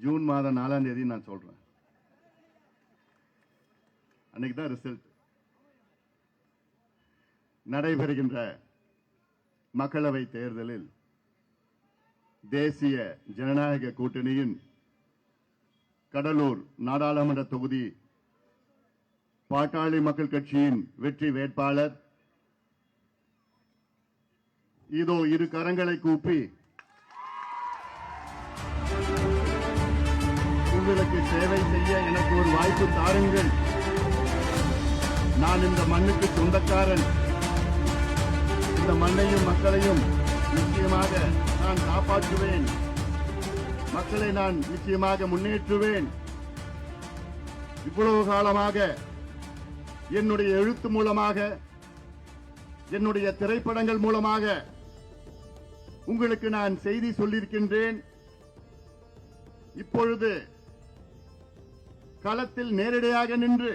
June மாதம் 4ஆம் தேதி நான் சொல்றேன். அன்னைக்கு தான் ரிசல்ட். நடைபெறுகின்ற மக்களவை தேர்தலில் தேசிய ஜனநாயக கூட்டணியின் கடலூர் நாடாளுமன்ற தொகுதி பாட்டாளி மக்கள் கட்சியின் வெற்றி வேட்பாளர் இதோ இரு கரங்களை கூப்பி உங்களுக்கு சேவை செய்ய எனக்கு ஒரு வாய்ப்பு தாருங்கள், நான் இந்த மண்ணுக்கு சொந்தக்காரன், இந்த மண்ணையும் மக்களையும் நிச்சயமாக நான் காப்பாற்றுவேன், மக்களை நான் நிச்சயமாக முன்னேற்றுவேன், இவ்வளவு காலமாக என்னுடைய எழுத்து மூலமாக என்னுடைய திரைப்படங்கள் மூலமாக உங்களுக்கு நான் செய்தி சொல்லியிருக்கின்றேன். இப்பொழுது களத்தில் நேரடியாக நின்று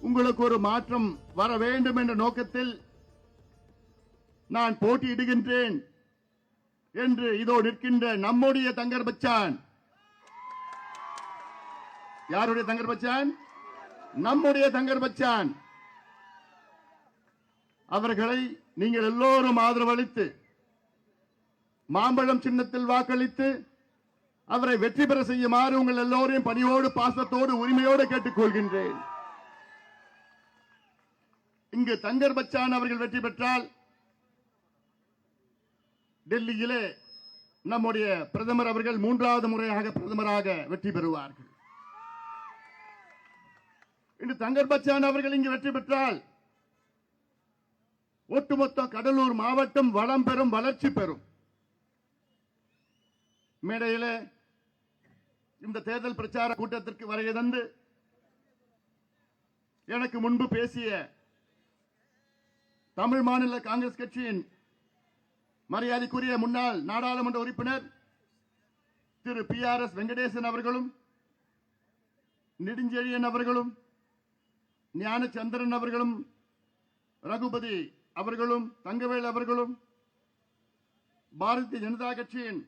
உங்களுக்கு ஒரு மாற்றம் வர வேண்டும் என்ற நோக்கத்தில் நான் போட்டியிடுகின்றேன் என்று இதோ நிற்கின்ற நம்முடைய தங்கர் பச்சான். யாருடைய தங்கர் பச்சான்? நம்முடைய தங்கர் பச்சான் அவர்களை நீங்கள் எல்லோரும் ஆதரவளித்து மாம்பழம் சின்னத்தில் வாக்களித்து அவரை வெற்றி பெற செய்யுமாறு உங்கள் எல்லோரையும் பணியோடு பாசத்தோடு உரிமையோடு கேட்டுக் கொள்கின்றேன். இங்கு தங்கர் பச்சான் அவர்கள் வெற்றி பெற்றால் டெல்லியிலே நம்முடைய பிரதமர் அவர்கள் 3வது முறையாக பிரதமராக வெற்றி பெறுவார்கள். இன்று தங்கர் பச்சான் அவர்கள் இங்கு வெற்றி பெற்றால் ஒட்டுமொத்த கடலூர் மாவட்டம் வளம் பெறும், வளர்ச்சி பெறும். மேடையில் இந்த தேர்தல் பிரச்சார கூட்டத்திற்கு வருகை தந்து எனக்கு முன்பு பேசிய தமிழ் மாநில காங்கிரஸ் கட்சியின் மரியாதைக்குரிய முன்னாள் நாடாளுமன்ற உறுப்பினர் திரு PRS வெங்கடேசன் அவர்களும், நெடுஞ்செழியன் அவர்களும், ஞானச்சந்திரன் அவர்களும், ரகுபதி அவர்களும், தங்கவேல் அவர்களும், பாரதிய ஜனதா கட்சியின்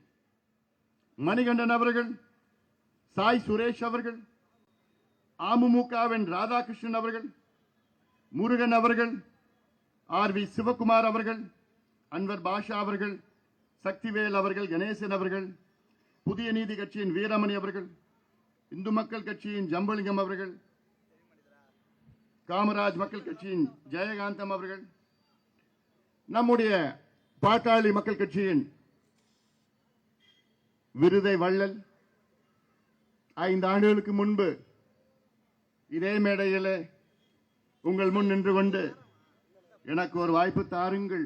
மணிகண்டன் அவர்கள், சாய் சுரேஷ் அவர்கள், அமமுகவின் ராதாகிருஷ்ணன் அவர்கள், முருகன் அவர்கள், RV சிவகுமார் அவர்கள், அன்வர் பாஷா அவர்கள், சக்திவேல் அவர்கள், கணேசன் அவர்கள், புதிய நீதி கட்சியின் வீரமணி அவர்கள், இந்து மக்கள் கட்சியின் ஜம்பலிங்கம் அவர்கள், காமராஜ் மக்கள் கட்சியின் ஜெயகாந்தம் அவர்கள், நம்முடைய பாட்டாளி மக்கள் கட்சியின் விருதை வள்ளல் 5 ஆண்டுகளுக்கு முன்பு இதே மேடையில் உங்கள் முன் நின்று கொண்டு எனக்கு ஒரு வாய்ப்பு தாருங்கள்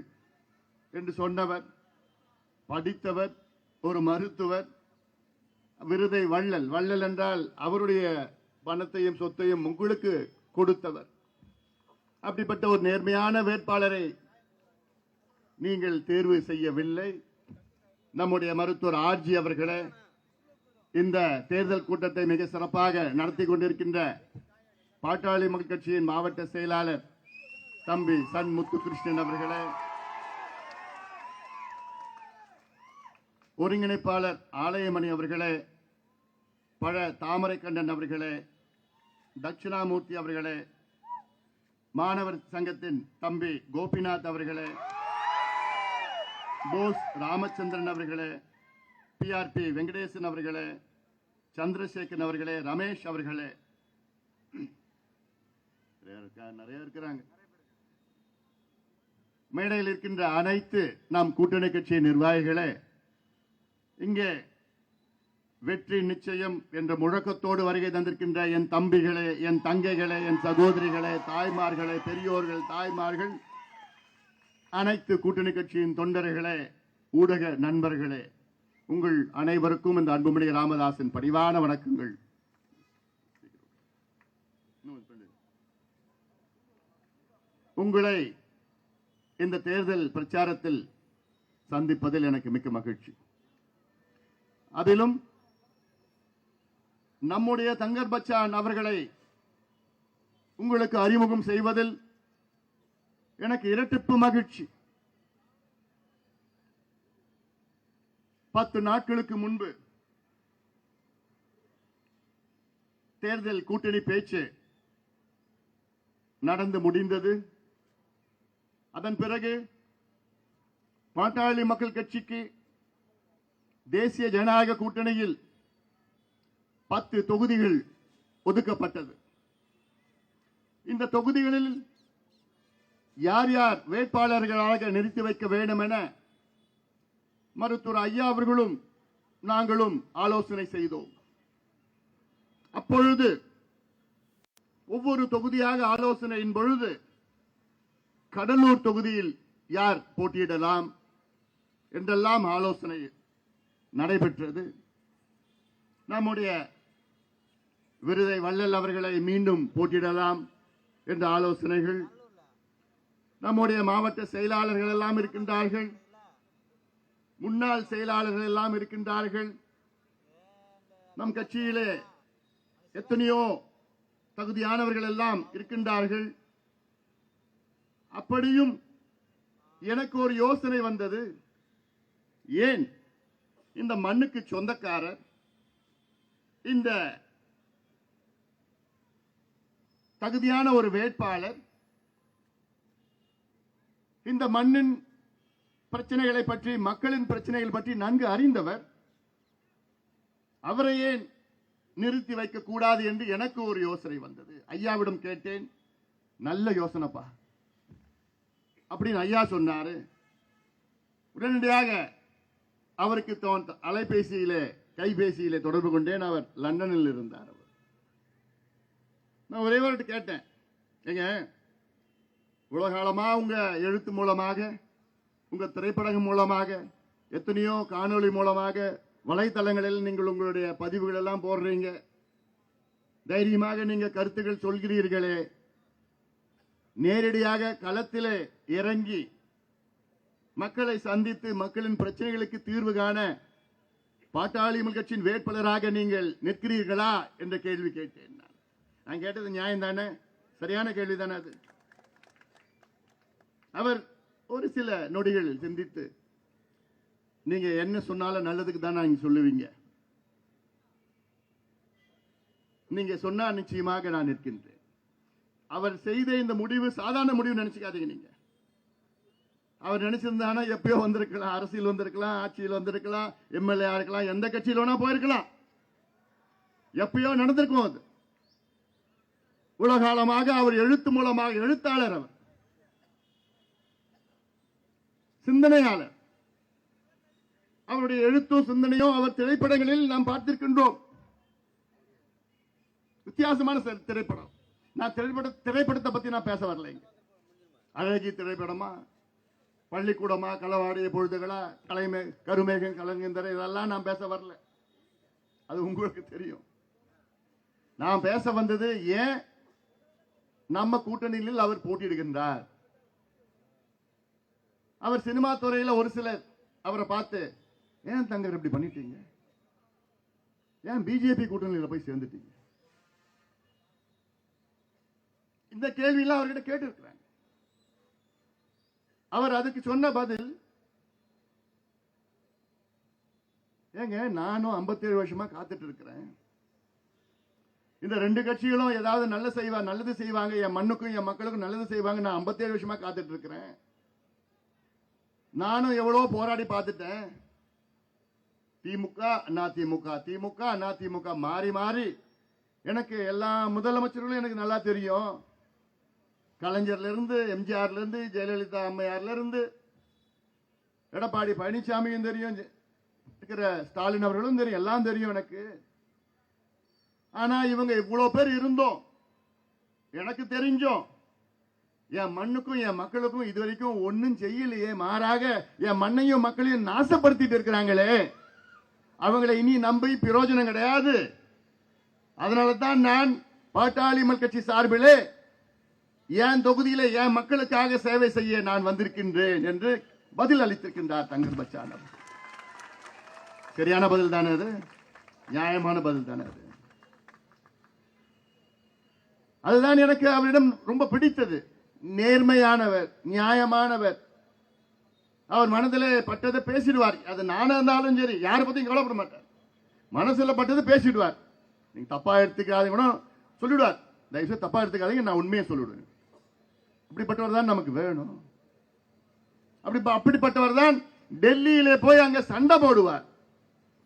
என்று சொன்னவர், படித்தவர், ஒரு மருத்துவர், விருதை வள்ளல். வள்ளல் என்றால் அவருடைய பணத்தையும் சொத்தையும் உங்களுக்கு கொடுத்தவர். அப்படிப்பட்ட ஒரு நேர்மையான வேட்பாளரை நீங்கள் தேர்வு செய்யவில்லை. நம்முடைய மருத்துவர் RG அவர்களே, இந்த தேர்தல் கூட்டத்தை மிக சிறப்பாக நடத்தி கொண்டிருக்கின்ற பாட்டாளி மக்கள் கட்சியின் மாவட்ட செயலாளர் தம்பி சன் முத்துகிருஷ்ணன் அவர்களே, ஒருங்கிணைப்பாளர் ஆலயமணி அவர்களே, பழ தாமரைக்கண்ணன் அவர்களே, தட்சிணாமூர்த்தி அவர்களே, மாணவர் சங்கத்தின் தம்பி கோபிநாத் அவர்களே, போஸ் ராமச்சந்திரன் அவர்களே, PRP வெங்கடேசன் அவர்களே, சந்திரசேகரன் அவர்களே, ரமேஷ் அவர்களே, நிறைய இருக்கிறாங்க. மேடையில் இருக்கின்ற அனைத்து நம் கூட்டணி கட்சி நிர்வாகிகளே, இங்கே வெற்றி நிச்சயம் என்ற முழக்கத்தோடு வருகை தந்திருக்கின்ற என் தம்பிகளே, என் தங்கைகளே, என் சகோதரிகளே, தாய்மார்களே, பெரியோர்கள், தாய்மார்கள், அனைத்து கூட்டணி கட்சியின் தொண்டர்களே, ஊடக நண்பர்களே, உங்கள் அனைவருக்கும் இந்த அன்புமணி ராமதாசின் பணிவான வணக்கங்கள். உங்களை இந்த தேர்தல் பிரச்சாரத்தில் சந்திப்பதில் எனக்கு மிக்க மகிழ்ச்சி. அதிலும் நம்முடைய தங்கர் பச்சான் அவர்களை உங்களுக்கு அறிமுகம் செய்வதில் எனக்கு இரட்டிப்பு மகிழ்ச்சி. 10 நாட்களுக்கு முன்பு தேர்தல் கூட்டணி பேச்சு நடந்து முடிந்தது. அதன் பிறகு பாட்டாளி மக்கள் கட்சிக்கு தேசிய ஜனநாயக கூட்டணியில் 10 தொகுதிகள் ஒதுக்கப்பட்டது. இந்த தொகுதிகளில் யார் யார் வேட்பாளர்களாக நிறுத்தி வைக்க வேண்டும் என மருத்துவர் ஐயா அவர்களும் நாங்களும் ஆலோசனை செய்தோம். அப்பொழுது ஒவ்வொரு தொகுதியாக ஆலோசனையின் பொழுது கடலூர் தொகுதியில் யார் போட்டியிடலாம் என்றெல்லாம் ஆலோசனை நடைபெற்றது. நம்முடைய விருதை வள்ளல் அவர்களை மீண்டும் போட்டியிடலாம் என்ற ஆலோசனைகள். நம்முடைய மாவட்ட செயலாளர்கள் எல்லாம் இருக்கின்றார்கள், முன்னாள் செயலாளர்கள் எல்லாம் இருக்கின்றார்கள். நம் கட்சியிலே எத்தனையோ தகுதியானவர்கள் எல்லாம் இருக்கின்றார்கள். அப்படியும் எனக்கு ஒரு யோசனை வந்தது. ஏன் இந்த மண்ணுக்கு சொந்தக்காரர், இந்த தகுதியான ஒரு வேட்பாளர், இந்த மண்ணின் பிரச்சனைகளை பற்றி, மக்களின் பிரச்சனைகள் பற்றி நன்கு அறிந்தவர், அவரை ஏன் நிறுத்தி வைக்க கூடாது என்று எனக்கு ஒரு யோசனை வந்தது. ஐயாவிடம் கேட்டேன், நல்ல யோசனைப்பா அப்படின்னு ஐயா சொன்னாரு. உடனடியாக அவருக்கு அலைபேசியிலே கைபேசியிலே தொடர்பு கொண்டேன். அவர் லண்டனில் இருந்தார். நான் ஒரே ஒரு கேட்டேன், ஏங்க உலகாலமா உங்க எழுத்து மூலமாக, உங்க திரைப்படம் மூலமாக, எத்தனையோ காணொளி மூலமாக, வலைத்தளங்களில் நீங்கள் உங்களுடைய பதிவுகள் எல்லாம் போடுறீங்க, தைரியமாக நீங்க கருத்துக்கள் சொல்கிறீர்களே, நேரடியாக களத்திலே இறங்கி மக்களை சந்தித்து மக்களின் பிரச்சனைகளுக்கு தீர்வு காண பாட்டாளி மக்கள் கட்சியின் வேட்பாளராக நீங்கள் நிற்கிறீர்களா என்ற கேள்வி கேட்டேன். நான் கேட்டது நியாயம் தானே, சரியான கேள்வி தானே அது. அவர் ஒரு சில நொடிகளில் சிந்தித்து, நீங்க என்ன சொன்னாலும் நல்லதுக்கு தான் நீங்க சொல்லுவீங்க, நீங்க சொன்னா நிச்சயமாக நான் நிற்கின்றேன். அவர் செய்த இந்த முடிவு சாதாரண முடிவு நினைச்சுக்காதீங்க. நீங்க அவர் நினைச்சிருந்தானா எப்பயோ வந்திருக்கலாம், அரசியல் வந்திருக்கலாம், ஆட்சியில் வந்திருக்கலாம், எம்எல்ஏ இருக்கலாம், எந்த கட்சியில் வேணா போயிருக்கலாம், எப்பயோ நடந்திருக்கும். அது உலகாலமாக அவர் எழுத்து மூலமாக, எழுத்தாளர், அவர் சிந்தனையாளர், அவருடைய எழுத்தும் சிந்தனையும் அவர் திரைப்படங்களில் நாம் பார்த்திருக்கின்றோம். வித்தியாசமான திரைப்படம். நான் திரைப்படத்தை பத்தி நான் பேச வரல. அழகி திரைப்படமா, பள்ளிக்கூடமா, களவாடிய பொழுதுகளா, கருமேகம் கலங்கந்தர, இதெல்லாம் நான் பேச வரல. அது உங்களுக்கு தெரியும். நான் பேச வந்தது ஏன் நம்ம கூட்டணியில் அவர் போட்டியிடுகின்றார். அவர் சினிமா துறையில் ஒரு சிலர் அவரை பார்த்து, ஏன் தங்கர் இப்படி பண்ணிட்டீங்க, ஏன் பிஜேபி கூட்டணியில் போய் சேர்ந்துட்டீங்க, இந்த கேள்வியெல்லாம் அவர்கிட்ட கேட்டு இருக்கிறாங்க. அவர் அதுக்கு சொன்ன பதில், ஏங்க நானும் 57 வருஷமா காத்துட்டு இருக்கிறேன், இந்த 2 கட்சிகளும் ஏதாவது நல்லது செய்வாங்க, என் மண்ணுக்கும் என் மக்களுக்கும் நல்லது செய்வாங்க, நான் 57 வருஷமா காத்துட்டு இருக்கிறேன். நானும் எவ்வளவு போராடி பார்த்துட்டேன். திமுக அதிமுக, திமுக அதிமுக மாறி மாறி, எனக்கு எல்லா முதலமைச்சர்களும் எனக்கு நல்லா தெரியும். கலைஞர்ல இருந்து, எம்ஜிஆர்ல இருந்து, ஜெயலலிதா அம்மையார்ல இருந்து, எடப்பாடி பழனிசாமியும் தெரியும், ஸ்டாலின் அவர்களும் தெரியும், எல்லாம் தெரியும் எனக்கு. ஆனா இவங்க இவ்வளவு பேர் இருந்தோம், எனக்கு தெரிஞ்சோம், என் மண்ணுக்கும் என் மக்களுக்கும் இதுவரைக்கும் ஒன்னும் செய்யலையே, மாறாக என் மண்ணையும் மக்களையும் நாசப்படுத்திட்டு இருக்கிறாங்களே, அவங்களை இனி நம்பி பிரயோஜனம் கிடையாது. அதனால தான் நான் பாட்டாளி மக்கள் கட்சி சார்பிலே என் தொகுதியில என் மக்களுக்காக சேவை செய்ய நான் வந்திருக்கின்றேன் என்று பதில் அளித்திருக்கின்றார் தங்கர் பச்சான். சரியான பதில் தானே அது? நியாயமான பதில் தானே அது? அதுதான் எனக்கு அவரிடம் ரொம்ப பிடித்தது. நேர்மையானவர், நியாயமானவர். அவர் மனதிலே பட்டதை பேசிடுவார். அது நானா இருந்தாலும் சரி, யாரை பத்தியும் கவலைப்பட மாட்டார். மனசுல பட்டதை பேசிடுவார். நீங்க தப்பா எடுத்துக்காதீங்க சொல்லிவிடுவார். தயவுசெய்து தப்பா எடுத்துக்காதீங்க, நான் உண்மையை சொல்லிவிடுவேன். அப்படிப்பட்டவர் தான் நமக்கு வேணும். அப்படிப்பட்டவர் தான் டெல்லியிலே போய் அங்க சண்டை போடுவார்.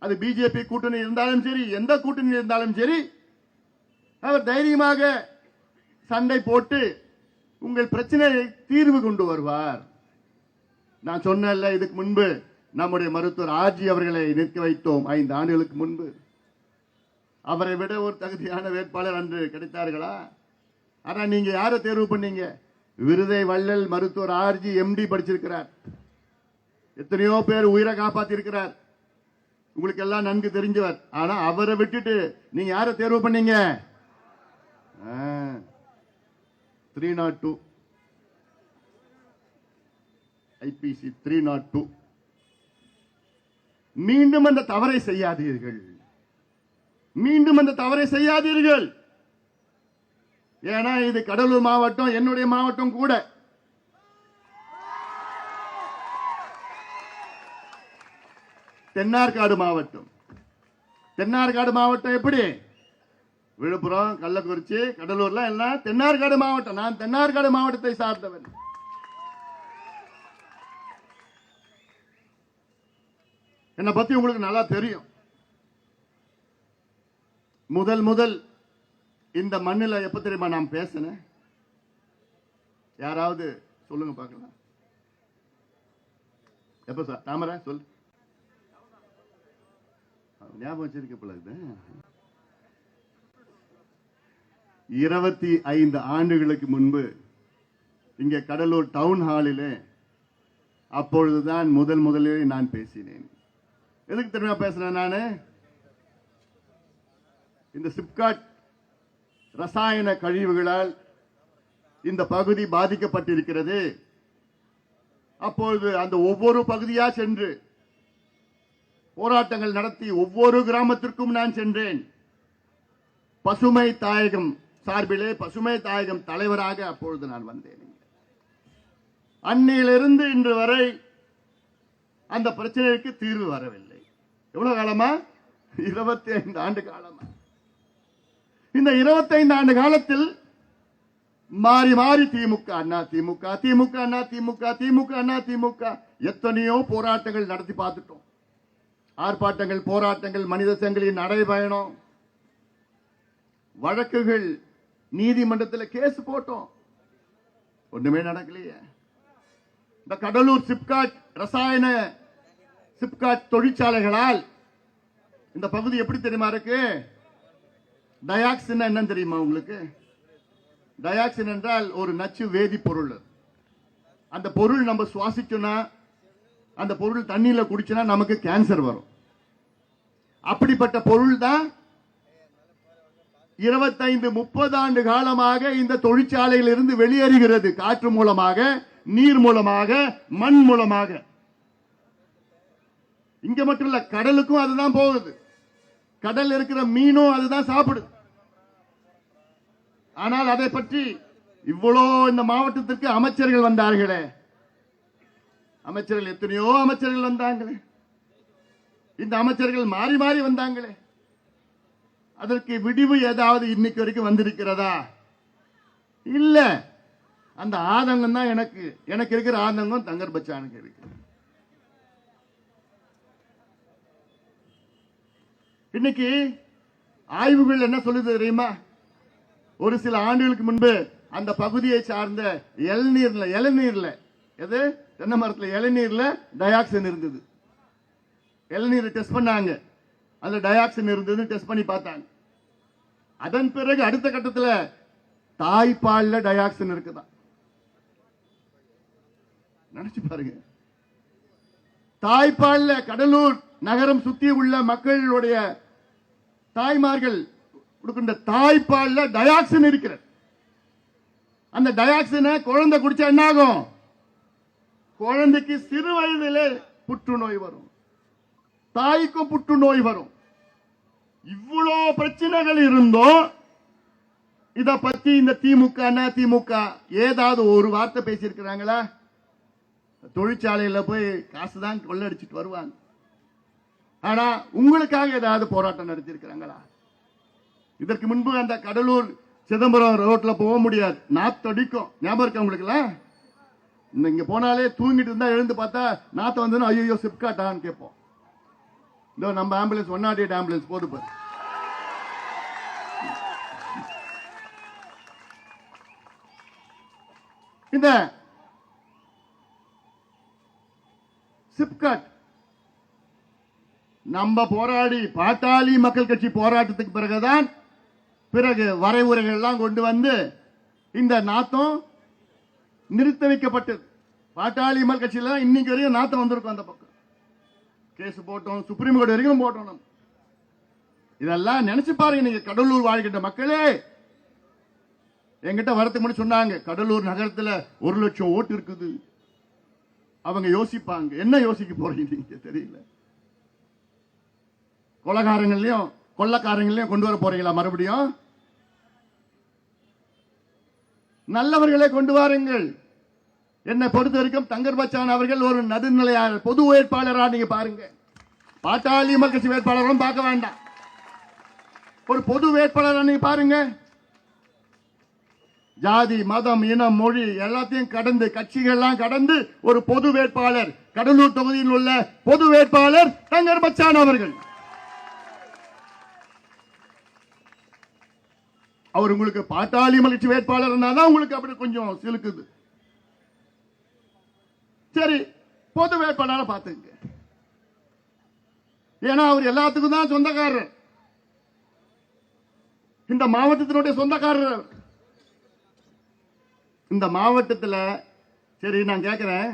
அது பிஜேபி கூட்டணி இருந்தாலும் சரி, எந்த கூட்டணி இருந்தாலும் சரி, அவர் தைரியமாக சண்டை போட்டு உங்கள் பிரச்சனையை தீர்வு கொண்டு வருவார். நான் சொன்னேன்ல, இதுக்கு முன்பு நம்முடைய மருத்துவர் ஆர்ஜி அவர்களை நிற்க வைத்தோம் 5 ஆண்டுகளுக்கு முன்பு. அவரை விட ஒரு தகுதியான வேட்பாளர் அன்று கிடைத்தார்களா? ஆனா நீங்க யாரை தேர்வு பண்ணீங்க? விருதை வள்ளல் மருத்துவர் ஆர்ஜி எம்டி படிச்சிருக்கிறார். எத்தனையோ பேர் உயிரை காப்பாத்தி இருக்கிறார். உங்களுக்கு எல்லாம் நன்கு தெரிஞ்சவர். ஆனா அவரை விட்டுட்டு நீங்க யாரை தேர்வு பண்ணீங்க? 302 ஐபிசி 302. மீண்டும் அந்த தவறை செய்யாதீர்கள். மீண்டும் அந்த தவறை செய்யாதீர்கள். ஏன்னா இது கடலூர் மாவட்டம், என்னுடைய மாவட்டம் கூட. தென்னார்காடு மாவட்டம். தென்னார்காடு மாவட்டம் எப்படி? விழுப்புரம், கள்ளக்குறிச்சி, கடலூர்ல எல்லாம் தென்னார்காடு மாவட்டம். நான் தென்னார்காடு மாவட்டத்தை சார்ந்தவன். என்னை பத்தி உங்களுக்கு நல்லா தெரியும். முதல் இந்த மண்ணில் எப்ப தெரியுமா நான் பேசினேன்? யாராவது சொல்லுங்க பார்க்கலாம். எப்ப சார்? தாமரை சொல்லு. ஞாபகம் வச்சிருக்க போல 25 ஆண்டுகளுக்கு முன்பு இங்கே கடலூர் டவுன் ஹாலிலே அப்பொழுதுதான் முதலில் நான் பேசினேன். எதுக்கு தெரியுமா பேசுறேன்? நானு இந்த சிப்காட் ரசாயன கழிவுகளால் இந்த பகுதி பாதிக்கப்பட்டிருக்கிறது. அப்பொழுது அந்த ஒவ்வொரு பகுதியா சென்று போராட்டங்கள் நடத்தி ஒவ்வொரு கிராமத்திற்கும் நான் சென்றேன். பசுமை தாயகம் சார்பிலே பசுமை தாயகம் தலைவராக அப்பொழுது நான் வந்தேன். அன்னையிலிருந்து இன்று வரை அந்த பிரச்சனைக்கு தீர்வு வரவில்லை. எவ்வளவு காலமா? 25 ஆண்டு காலமா. இந்த 25 ஆண்டு காலத்தில் மாறி மாறி திமுக அண்ணா திமுக, திமுக அண்ணா திமுக, திமுக அண்ணா திமுக எத்தனையோ போராட்டங்கள் நடத்தி பார்த்துட்டோம். ஆர்ப்பாட்டங்கள், போராட்டங்கள், மனித சங்கிலியின் நடைபயணம், வழக்குகள், நீதிமன்றத்தில் கேஸ் போட்டோம். ஒண்ணுமே நடக்கலையே. இந்த கடலூர் சிப்காட் ரசாயன சிப்காட் தொழிற்சாலைகளால் இந்த பகுதி எப்படி தெரியுமா இருக்கு? டயாக்சின் என்னன்னு தெரியுமா உங்களுக்கு? டயாக்சின் என்றால் ஒரு நச்சு வேதிப்பொருள். அந்த பொருள் நம்ம சுவாசிச்சோம்னா, அந்த பொருள் தண்ணியில குடிச்சோம்னா நமக்கு கேன்சர் வரும். அப்படிப்பட்ட பொருள் தான் 25-30 ஆண்டு காலமாக இந்த தொழிற்சாலையில் இருந்து வெளியேறுகிறது. காற்று மூலமாக, நீர் மூலமாக, மண் மூலமாக. இங்க மட்டும் இல்ல, கடலுக்கும் அதுதான் போகுது. கடல் இருக்கிற மீனும் அதுதான் சாப்பிடுது. ஆனால் அதை பற்றி இவ்வளோ இந்த மாவட்டத்திற்கு அமைச்சர்கள் வந்தார்களே, அமைச்சர்கள் எத்தனையோ அமைச்சர்கள் வந்தாங்களே, இந்த அமைச்சர்கள் மாறி மாறி வந்தாங்களே, அதற்கு விடிவு ஏதாவது இன்னைக்கு வரைக்கும் வந்திருக்கிறதா? இல்ல. அந்த ஆதங்கம் தான் எனக்கு இருக்கிற ஆதங்கம் தங்கர் பச்சானுக்கு இருக்கு. இன்னைக்கு ஆய்வுகள் என்ன சொல்லுது தெரியுமா? ஒரு சில ஆண்டுகளுக்கு முன்பு அந்த பகுதியை சார்ந்த இளநீர்ல எது தென்னை மரத்தில் இளநீர்ல டயாக்சின் இருந்தது. இளநீர் டெஸ்ட் பண்ணாங்க, அதுல டயாக்சின் இருந்தது, டெஸ்ட் பண்ணி பார்த்தாங்க. அதன் பிறகு அடுத்த கட்டத்தில் தாய்ப்பால்ல டயாக்சின் இருக்குதான். நினைச்சு பாருங்க. தாய்ப்பால்ல கடலூர் நகரம் சுத்தி உள்ள மக்களுடைய தாய்மார்கள் கொடுக்கின்ற தாய்ப்பால்ல டயாக்சின் இருக்கிறது. அந்த டயாக்சினை குழந்தை குடிச்சா என்ன ஆகும்? குழந்தைக்கு சிறு வயதிலே புற்றுநோய் வரும், தாய்க்கும் புற்றுநோய் வரும். இவ்வளோ பிரச்சனைகள் இருந்தோம். இத பத்தி இந்த திமுக திமுக ஏதாவது ஒரு வார்த்தை பேசியிருக்கிறாங்களா? தொழிற்சாலையில போய் காசு தான் கொள்ளடிச்சிட்டு வருவாங்க. ஆனா உங்களுக்காக ஏதாவது போராட்டம் நடத்தி இருக்கிறாங்களா? இதற்கு முன்பு அந்த கடலூர் சிதம்பரம் ரோட்ல போக முடியாது, நாத்தடிக்கும். ஞாபகம் இருக்கா உங்களுக்குலாம்? இங்க போனாலே தூங்கிட்டு இருந்தா எழுந்து பார்த்தா நாத்த வந்து ஐயோ சிப்காட்டான்னு கேட்போம். இந்த நம்ம ஆம்புலன்ஸ் 108 ஆம்புலன்ஸ் போது பாரு. இந்த சிப்காட் நம்ம போராடி பாட்டாளி மக்கள் கட்சி போராட்டத்துக்கு பிறகுதான் பிறகு வரைவுரைகள் எல்லாம் கொண்டு வந்து இந்த நாத்தம் நிறுத்த வைக்கப்பட்டது. பாட்டாளி மக்கள் கட்சியில இன்னைக்கு வரையும் நாத்தம் வந்திருக்கும். அந்த பக்கம் கேஸ் போட்டோம், சுப்ரீம் கோர்ட் வரைக்கும் போட்டோம். நம்ம இதெல்லாம் நினைச்சு பாருங்க. நீங்க கடலூர் வாழ்கின்ற மக்களே என்கிட்ட வரத்துக்கு முன்னாடி சொன்னாங்க, கடலூர் நகரத்துல 1 லட்சம் ஓட்டு இருக்குது. அவங்க யோசிப்பாங்க, என்ன யோசிக்க போறீங்க நீங்க தெரியல. கொள்ளக்காரங்களையும் கொண்டு வர போறீங்களா மறுபடியும்? நல்லவர்களை கொண்டு வாருங்கள். என்னை பொறுத்த வரைக்கும் தங்கர் பச்சான் அவர்கள் ஒரு நடுநிலையாளர், பொது வேட்பாளரா நீங்க பாருங்க. பாட்டாளி மக்கள் கட்சி வேட்பாளரும் பார்க்க வேண்டாம், ஒரு பொது வேட்பாளரா நீங்க பாருங்க. ஜாதி மதம் இனம் மொழி எல்லாத்தையும் கடந்து, கட்சிகள்லாம் கடந்து ஒரு பொது வேட்பாளர், கடலூர் தொகுதியில் உள்ள பொது வேட்பாளர் தங்கர் பச்சான் அவர்கள். அவர் உங்களுக்கு பாட்டாளி மகிழ்ச்சி வேட்பாளர் தான் உங்களுக்கு அப்படி கொஞ்சம் சிலுக்குது. சரி, பொது வேட்பாளரை பார்த்துங்க. ஏன்னா அவர் எல்லாத்துக்கும் தான் சொந்தக்காரர், இந்த மாவட்டத்தினுடைய சொந்தக்காரர். இந்த மாவட்டத்தில் சரி நான் கேட்கிறேன்,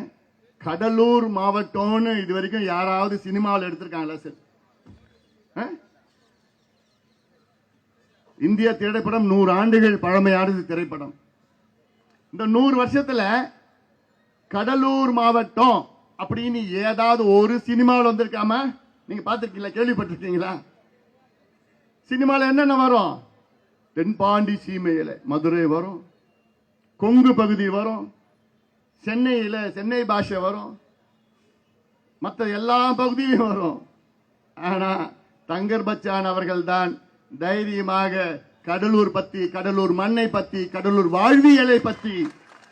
கடலூர் மாவட்டம்னு இது வரைக்கும் யாராவது சினிமாவில் எடுத்திருக்காங்களா? சரி, இந்திய திரைப்படம் 100 ஆண்டுகள் பழமையானது திரைப்படம். இந்த 100 வருஷத்துல கடலூர் மாவட்டம் அப்படின்னு ஏதாவது ஒரு சினிமாவில் வந்திருக்காம? நீங்க பார்த்திருக்கீங்களா, கேள்விப்பட்டிருக்கீங்களா? சினிமாவில் என்னென்ன வரும்? தென்பாண்டி சீமையில மதுரை வரும், கொங்கு பகுதி வரும், சென்னையில சென்னை பாஷை வரும், மற்ற எல்லா பகுதியிலும் வரும். ஆனா தங்கர் பச்சான் அவர்கள் தான் தைரியமாக கடலூர் பத்தி, கடலூர் மண்ணை பத்தி, கடலூர் வாழ்வியலை பத்தி,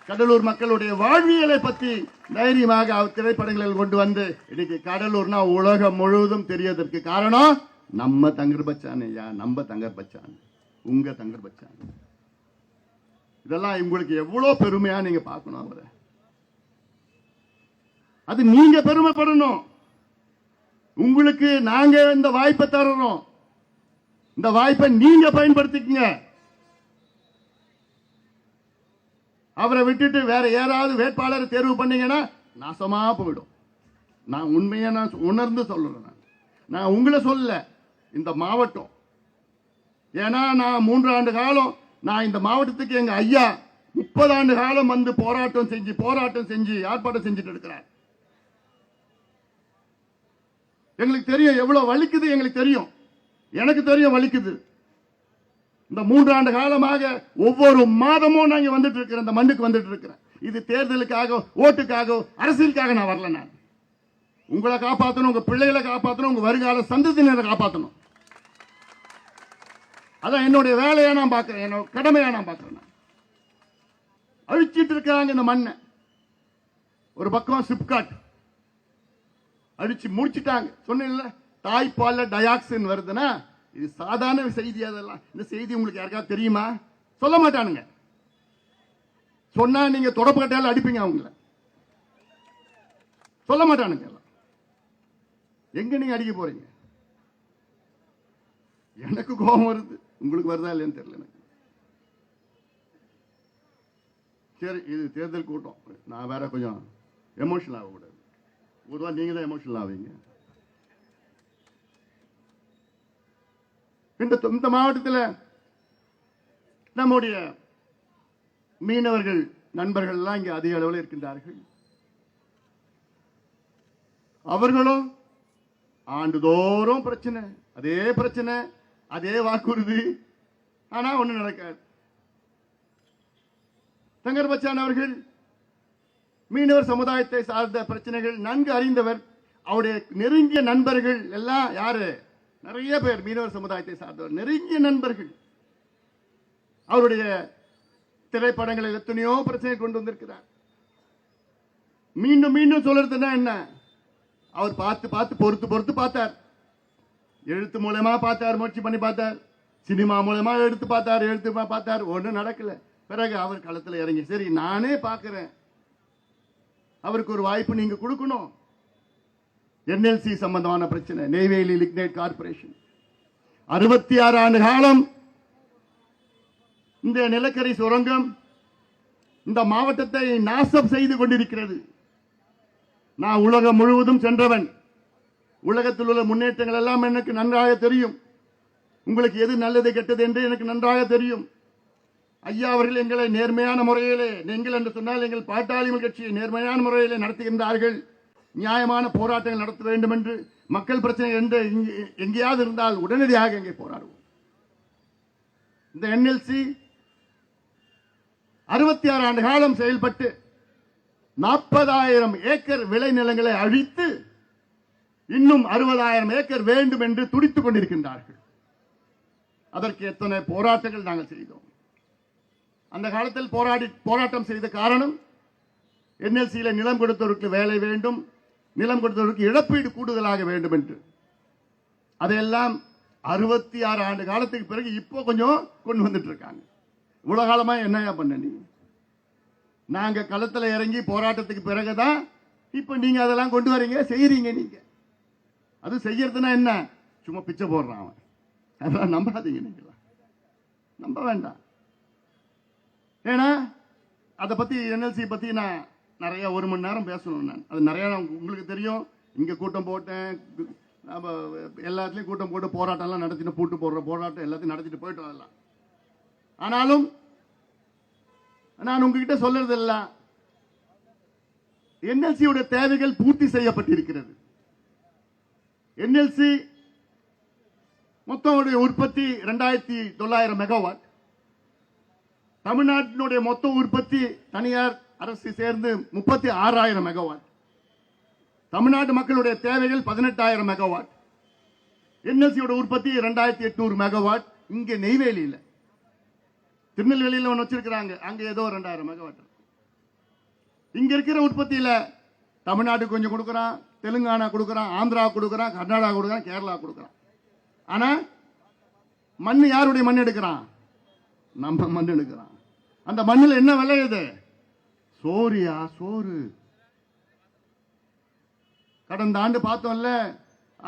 கடலூர் மக்களுடைய வாழ்வியலை பத்தி தைரியமாக திரைப்படங்களில் கொண்டு வந்து இன்னைக்கு கடலூர்னா உலகம் முழுவதும் தெரியறதற்கு காரணம் நம்ம தங்கர் பச்சான். நம்ம தங்கர் பச்சான், உங்க தங்கர் பச்சான். இதெல்லாம் உங்களுக்கு எவ்வளவு பெருமையா நீங்க பார்க்கணும் அவரை. அது நீங்க பெருமைப்படணும். உங்களுக்கு நாங்க இந்த வாய்ப்பை தரணும், இந்த வாய்ப்பை நீங்க பயன்படுத்திக்கங்க. அவரை விட்டுட்டு வேற யாராவது வேட்பாளரை தேர்வு பண்ணீங்கன்னா நாசமா போயிடும். நான் உண்மையா நான் உணர்ந்து சொல்றேன். நான் உங்களை சொல்ல, இந்த மாவட்டம். ஏன்னா நான் 3 ஆண்டு காலம் நான் இந்த மாவட்டத்துக்கு எங்க ஐயா 30 ஆண்டு காலம் வந்து போராட்டம் செஞ்சு ஆர்ப்பாட்டம் செஞ்சுட்டு இருக்கிறார். எங்களுக்கு தெரியும் எவ்வளவு வலிக்குது, எங்களுக்கு தெரியும், எனக்கு தெரியும் வலிக்குது. இந்த 3 ஆண்டு காலமாக ஒவ்வொரு மாதமும் நாங்க வந்துட்டு இருக்கிறேன், இந்த மண்ணுக்கு வந்துட்டு இருக்கிறேன். இது தேர்தலுக்காக, ஓட்டுக்காக, அரசியலுக்காக நான் வரல. நான் உங்களை காப்பாற்றணும், உங்க பிள்ளைகளை காப்பாற்றணும், உங்க வருங்கால சந்ததியினரை காப்பாற்றணும். அதான் என்னுடைய வேலையா நான் பார்க்கிறேன், என்னோட கடமையா நான் பார்க்கிறேன். அழிச்சிட்டு இருக்கிறாங்க இந்த மண்ணை. ஒரு பக்கம் சிப்காட் அடிச்சு முடிச்சுட்டாங்க. சொன்ன தாய்ப்பால்ல டயாக்சின் வருதுன்னா இது சாதாரண செய்தி. அதெல்லாம் இந்த செய்தி உங்களுக்கு யாருக்காவது தெரியுமா? சொல்ல மாட்டானுங்க. சொன்னா நீங்க தொடப்பக்கட்டையால அடிப்பீங்க அவங்கள. சொல்ல மாட்டானுங்க. எங்க நீங்க அடிக்க போறீங்க? எனக்கு கோபம் வருது, உங்களுக்கு வருதா இல்லைன்னு தெரியல எனக்கு. சரி, இது தேர்தல் கூட்டம், நான் வேற கொஞ்சம் எமோஷனல் ஆகக்கூடாது. பொதுவாக நீங்க தான் எமோஷனல் ஆவீங்க. இந்த மாவட்டத்தில் நம்முடைய மீனவர்கள் நண்பர்கள் எல்லாம் இங்கே அதிக அளவில் இருக்கின்றார்கள். அவர்களும் ஆண்டுதோறும் பிரச்சனை, அதே வாக்குறுதி, ஆனா ஒண்ணு நடக்காது. தங்கர் பச்சான் அவர்கள் மீனவர் சமுதாயத்தை சார்ந்த பிரச்சனைகள் நன்கு அறிந்தவர். அவருடைய நெருங்கிய நண்பர்கள் எல்லாம் யாரு? நிறைய பேர் மீனவர் சமுதாயத்தை சார்ந்தவர், நெருங்கிய நண்பர்கள். அவருடைய திரைப்படங்களில் எத்தனையோ பிரச்சனை கொண்டு வந்திருக்கிறார். மீண்டும் மீண்டும் சொல்றதுன்னா என்ன, அவர் பார்த்து பார்த்து பொறுத்து பொறுத்து பார்த்தார். எழுத்து மூலமா பார்த்தார், முயற்சி பண்ணி பார்த்தார், சினிமா மூலமா எடுத்து பார்த்தார், ஒன்றும் நடக்கல. பிறகு அவர் களத்தில் இறங்கி, சரி நானே பார்க்கிறேன், அவருக்கு ஒரு வாய்ப்பு நீங்க கொடுக்கணும். என்எல்சி சம்பந்தமான பிரச்சனை, நெய்வேலி லிக்னைட் கார்பரேஷன் 66 ஆண்டு காலம் இந்த நிலக்கரி சுரங்கம் இந்த மாவட்டத்தை நாசம் செய்து கொண்டிருக்கிறது. நான் உலகம் முழுவதும் சென்றவன், உலகத்தில் உள்ள முன்னேற்றங்கள் எல்லாம் எனக்கு நன்றாக தெரியும். உங்களுக்கு எது நல்லது கெட்டது என்று எனக்கு நன்றாக தெரியும். ஐயா அவர்கள் எங்களை நேர்மையான முறையிலே, நீங்கள் என்று சொன்னால் எங்கள் பாட்டாளி கட்சியை நேர்மையான முறையிலே நடத்துகின்றார்கள். நியாயமான போராட்டங்கள் நடத்த வேண்டும் என்று, மக்கள் பிரச்சனை என்று எங்கேயாவது இருந்தால் உடனடியாக எங்கே போராடுவோம். இந்த என்எல்சி 66 ஆண்டு காலம் செயல்பட்டு 40,000 ஏக்கர் விளைநிலங்களை அழித்து இன்னும் 60,000 ஏக்கர் வேண்டும் என்று துடித்துக் கொண்டிருக்கின்றார்கள். அதற்கு எத்தனை போராட்டங்கள் நாங்கள் செய்தோம். அந்த காலத்தில் போராட்டம் செய்த காரணம், என்எல்சியில் நிலம் கொடுத்தவருக்கு வேலை வேண்டும், நிலம் கொடுத்தவருக்கு இழப்பீடு கூடுதலாக வேண்டும் என்று. அதையெல்லாம் 66 ஆண்டு காலத்துக்கு பிறகு இப்போ கொஞ்சம் கொண்டு வந்துட்டு இருக்காங்க. இவ்வளவு காலமா என்னையா பண்ண நீ? நாங்க களத்தில் இறங்கி போராட்டத்துக்கு பிறகுதான் இப்ப நீங்க அதெல்லாம் கொண்டு வரீங்க, செய்யறீங்க. நீங்க அது செய்யறதுன்னா என்ன, சும்மா பிச்சை போடுறான் அவன். அதெல்லாம் நம்பாதீங்க, நீங்களா நம்ப வேண்டாம். ஏன்னா அதை பத்தி, என்எல்சி பத்தி நான் நிறைய 1 மணி நேரம் பேசணும். நான் அது நிறைய உங்களுக்கு தெரியும். இங்க கூட்டம் போட்டேன், எல்லாத்துலயும் கூட்டம் போட்டு போராட்டம் எல்லாம் நடத்திட்டு, பூட்டு போடுற போராட்டம் எல்லாத்தையும் நடத்திட்டு போயிட்டோம் அதெல்லாம். ஆனாலும் நான் உங்ககிட்ட சொல்றது எல்லாம், என்எல்சியோட தேவைகள் பூர்த்தி செய்யப்பட்டிருக்கிறது. என்எல்சி மொத்தம் உற்பத்தி 2,900 மெகாவாட். தமிழ்நாட்டினுடைய மொத்த உற்பத்தி தனியார் அரசு சேர்ந்து 36,000 மெகாவாட். தமிழ்நாட்டு மக்களுடைய தேவைகள் 18,000 மெகாவாட். என்எல்சியோட உற்பத்தி 2,800 மெகாவாட். இங்க நெய்வேலியில், திருநெல்வேலியில் ஒன்று வச்சிருக்கிறாங்க, அங்க ஏதோ 2,000 மெகாவாட். இங்க இருக்கிற உற்பத்தியில தமிழ்நாடு கொஞ்சம் கொடுக்கறான், தெலுங்கானா கொடுக்கறான், ஆந்திரா கொடுக்கறான், கர்நாடகா கொடுக்கறான், கேரளா கொடுக்கறான். ஆனா மண் யாருடைய மண் எடுக்கிறான்? நம்ம மண் எடுக்கிறான். அந்த மண்ணில் என்ன விளையுது? சோரியா, சோறு. கடந்த ஆண்டு பார்த்தோம்ல,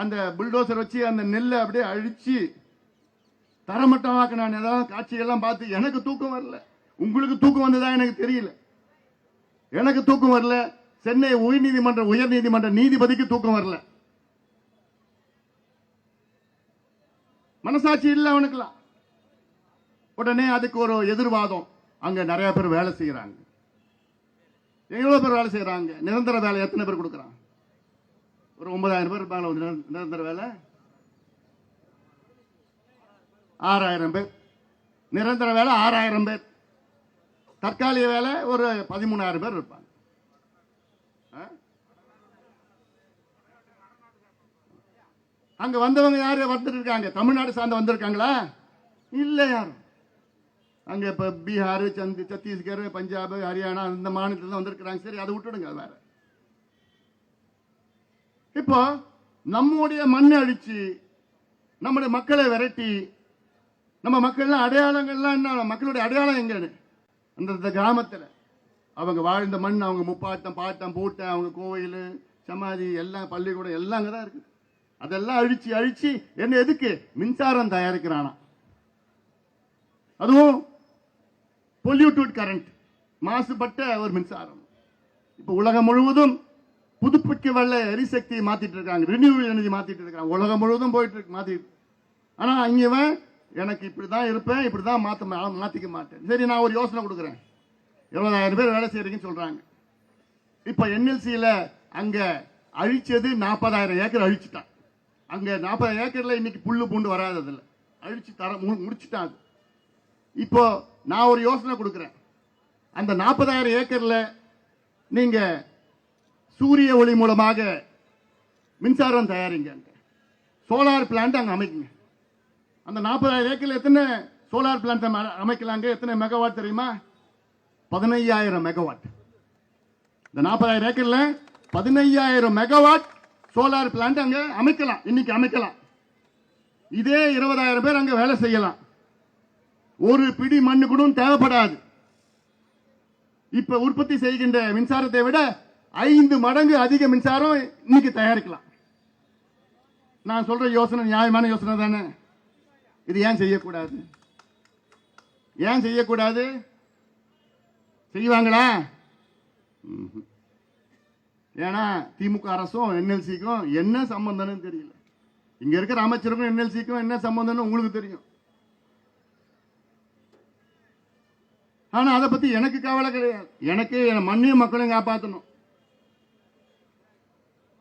அந்த புல்டோசர் வச்சு அந்த நெல்லை அப்படியே அழிச்சு தரமட்டமாக்க. நான் ஏதாவது காட்சிகள்லாம் பார்த்து எனக்கு தூக்கம் வரல. உங்களுக்கு தூக்கம் வந்ததா எனக்கு தெரியல. எனக்கு தூக்கம் வரல. சென்னை உயர் நீதிமன்ற நீதிபதிக்கு தூக்கம் வரல. மனசாட்சி இல்லை அவனுக்குலாம். உடனே அதுக்கு ஒரு எதிர்வாதம். அங்க நிறைய பேர் வேலை செய்யறாங்க. எவ்வளவு பேர் வேலை செய்யறாங்க? நிரந்தர வேலை எத்தனை பேர் கொடுக்கறாங்க? ஒரு 9,000 பேர் இருப்பாங்க நிரந்தர வேலை. 6,000 பேர் நிரந்தர வேலை, 6,000 பேர். தற்காலிக வேலை ஒரு 13,000 பேர் இருப்பாங்க. அங்க வந்தவங்க யாரு வந்துட்டு இருக்காங்க? தமிழ்நாடு சார்ந்த வந்திருக்காங்களா? இல்ல யாரும். அங்க இப்ப பீகார், சத்தீஸ்கர், பஞ்சாப், ஹரியானா இந்த மாநிலத்தில் வந்திருக்கிறாங்க. சரி, அதை விட்டுடுங்க, வேற. இப்போ நம்முடைய மண்ணை அழிச்சு நம்முடைய மக்களை விரட்டி, நம்ம மக்கள் அடையாளங்கள்லாம் என்ன? மக்களுடைய அடையாளம் எங்க? அந்த கிராமத்தில் அவங்க வாழ்ந்த மண், அவங்க முப்பாட்டம், பாட்டம், பூட்டம், அவங்க கோவில், சமாதி எல்லாம், பள்ளிக்கூடம் எல்லாம் அங்கதான் இருக்கு. அதெல்லாம் அழிச்சு அழிச்சு என்ன எதுக்கு? மின்சாரம் தயாரிக்கிறானா. அதுவும் பொல்யூட்டட் கரண்ட், மாசுபட்ட ஒரு மின்சாரம். இப்ப உலகம் முழுவதும் புதுப்பிக்க வல்ல எரிசக்தி மாத்திட்டு இருக்காங்க, ரினியூவல் எனர்ஜி மாத்திட்டு இருக்காங்க. உலகம் முழுவதும் போயிட்டு இருக்கு, மாத்திட்டு. ஆனா இங்கவன் எனக்கு இப்படிதான் இருப்பேன், இப்படிதான் மாத்திக்க மாட்டேன். சரி, நான் ஒரு யோசனை கொடுக்குறேன். 20,000 பேர் வேலை செய்யறீங்கன்னு சொல்றாங்க. இப்ப என்எல்சியில அங்க அழிச்சது 40,000 ஏக்கர் அழிச்சுட்டான். அங்க 40 ஏக்கர்ல இன்னைக்கு புல்லு பூண்டு வராது, அதுல அழிச்சு முடிச்சுட்டான். இப்போ நான் ஒரு யோசனை கொடுக்கிறேன். அந்த 40,000 ஏக்கர்ல நீங்க சூரிய ஒளி மூலமாக மின்சாரம் தயாரிங்க, சோலார் பிளான்ட் அங்க அமைக்குங்க. அந்த 40,000 ஏக்கர்ல எத்தனை சோலார் பிளான்ட் அமைக்கலாங்க. எத்தனை மெகாவாட் தெரியுமா? 15,000 மெகாவாட். இந்த 40,000 ஏக்கர்ல 15,000 மெகாவாட் சோலார் பிளான்ட் அங்க அமைக்கலாம். இன்னைக்கு அமைக்கலாம். இதே 20,000 பேர் அங்க வேலை செய்யலாம். ஒரு பிடி மண்ணு கூட தேவைப்படாது. இப்ப உற்பத்தி செய்கின்ற மின்சாரத்தை விட 5 மடங்கு அதிக மின்சாரம் இன்னைக்கு தயாரிக்கலாம். நான் சொல்ற யோசனை நியாயமான யோசனை தானே? இது ஏன் செய்யக்கூடாது? ஏன் செய்யக்கூடாது? செய்வாங்களா? ஏன்னா திமுக அரசும் என்எல்சிக்கும் என்ன சம்பந்தம்னு தெரியல. இங்க இருக்கிற அமைச்சருக்கும் என்எல்சிக்கும் என்ன சம்பந்தம்னு உங்களுக்கு தெரியும். ஆனா அதை பத்தி எனக்கு கவலை கிடையாது. எனக்கு என் மண்ணையும் மக்களையும் காப்பாற்றணும்.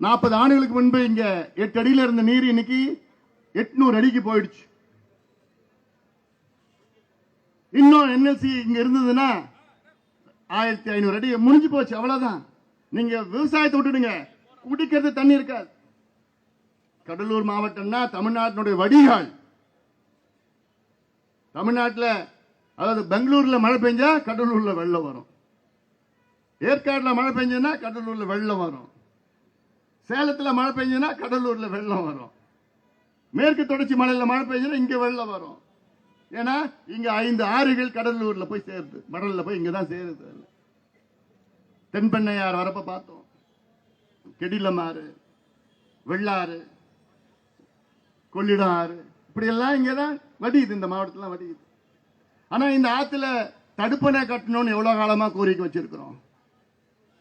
40 ஆண்டுகளுக்கு முன்பு இங்க 8 அடியில இருந்த நீர் இன்னைக்கு 800 அடிக்கு போயிடுச்சு. இன்னும் என்எல்சி இங்க இருந்ததுன்னா 1500 அடி முடிஞ்சு போச்சு. அவ்வளவுதான். நீங்க விவசாயத்தை விட்டுடுங்க, குடிக்கிறது தண்ணி இருக்காது. கடலூர் மாவட்டம்னா தமிழ்நாட்டினுடைய வடிகால். தமிழ்நாட்டில் அதாவது பெங்களூர்ல மழை பெஞ்சா கடலூர்ல வெள்ளம் வரும். ஏற்காடுல மழை பெஞ்சதுன்னா கடலூர்ல வெள்ளம் வரும். சேலத்துல மழை பெஞ்சதுன்னா கடலூர்ல வெள்ளம் வரும். மேற்கு தொடர்ச்சி மலையில மழை பெஞ்சதுன்னா இங்க வெள்ளம் வரும். ஏன்னா இங்க 5 ஆறுகள் கடலூர்ல போய் சேருது. மடல்ல போய் இங்கதான் சேருது. தென்பெண்ணையார் வரப்ப பார்த்தோம். கெடிலம் ஆறு, வெள்ளாறு, கொள்ளிடம் ஆறு, இப்படி எல்லாம் இங்கதான் வடியுது. இந்த மாவட்டத்தில் வடியுது. ஆனா இந்த ஆத்துல தடுப்பணை கட்டணும்னு எவ்வளவு காலமா கோரிக்கை வச்சிருக்கிறோம்.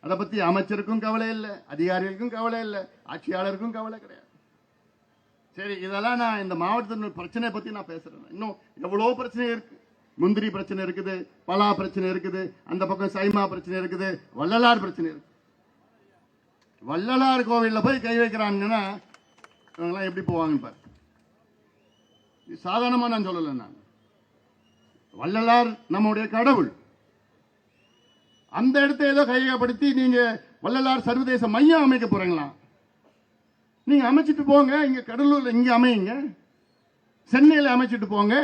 அதை பத்தி அமைச்சருக்கும் கவலை இல்லை, அதிகாரிகளுக்கும் கவலை இல்லை, ஆட்சியாளருக்கும் கவலை கிடையாது. சரி, இதெல்லாம் நான் இந்த மாவட்டத்தின் பிரச்சனை பத்தி நான் பேசுறேன். இன்னும் எவ்வளவு பிரச்சனை இருக்கு. முந்திரி பிரச்சனை இருக்குது, பலா பிரச்சனை இருக்குது, அந்த பக்கம் சைமா பிரச்சனை இருக்குது, வள்ளலார் பிரச்சனை இருக்கு. வள்ளலார் கோவில்ல போய் கை வைக்கிறாங்கன்னா இவங்கெல்லாம் எப்படி போவாங்கன்னு பாரு. சாதாரணமா நான் சொல்லல. நான் வள்ளலார் நம்முடைய கடவுள். அந்த இடத்தை ஏதோ கையகப்படுத்தி நீங்க வள்ளலார் சர்வதேச மையம் அமைக்க போறீங்களா? நீங்க அமைச்சிட்டு போங்க. இங்க கடலூர்ல இங்க அமையுங்க, சென்னையில் அமைச்சிட்டு போங்க,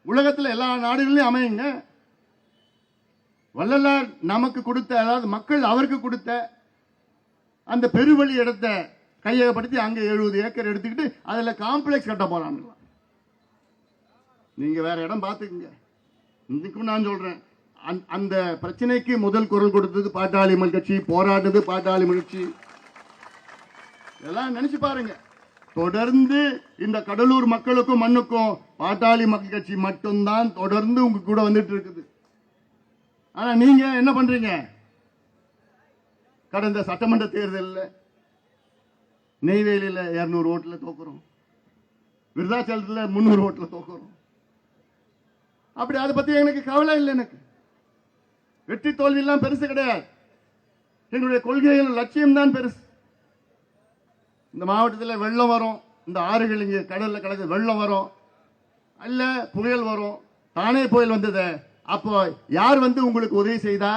உலகத்தில் எல்லா நாடுகளிலும் அமையுங்க. வள்ளலார் நமக்கு கொடுத்த, அதாவது மக்கள் அவருக்கு கொடுத்த அந்த பெருவழி இடத்தை கையகப்படுத்தி அங்க 70 ஏக்கர் எடுத்துக்கிட்டு அதுல காம்ப்ளெக்ஸ் கட்ட போறாங்க. நீங்க வேற இடம் பார்த்துக்குங்க. இன்னைக்கும் நான் சொல்றேன், அந்த பிரச்சனைக்கு முதல் குரல் கொடுத்தது பாட்டாளி மக்கள் கட்சி, போராடுறது பாட்டாளி மக்கள் கட்சி. இதெல்லாம் நினைச்சு பாருங்க. தொடர்ந்து இந்த கடலூர் மக்களுக்கும் மண்ணுக்கும் பாட்டாளி மக்கள் கட்சி மட்டும்தான் தொடர்ந்து உங்க கூட வந்துட்டு இருக்குது. ஆனா நீங்க என்ன பண்றீங்க? கடந்த சட்டமன்ற தேர்தலில் நெய்வேலியில் 200 ஓட்டுல தோக்குறோம், விருதாச்சலத்தில் 300 ஓட்டுல தோக்குறோம். அப்படி அதை பத்தி எனக்கு கவலை இல்லை. எனக்கு வெற்றி தோல்வி எல்லாம் பெருசு கிடையாது. எங்களுடைய கொள்கைகள் லட்சியம் தான் பெருசு. இந்த மாவட்டத்தில் வெள்ளம் வரும், இந்த ஆறுகள் இங்கே கடல்ல கலந்து வெள்ளம் வரும், அல்ல புயல் வரும். தானே புயல் வந்தது. அப்போ யார் வந்து உங்களுக்கு உதவி செய்தா?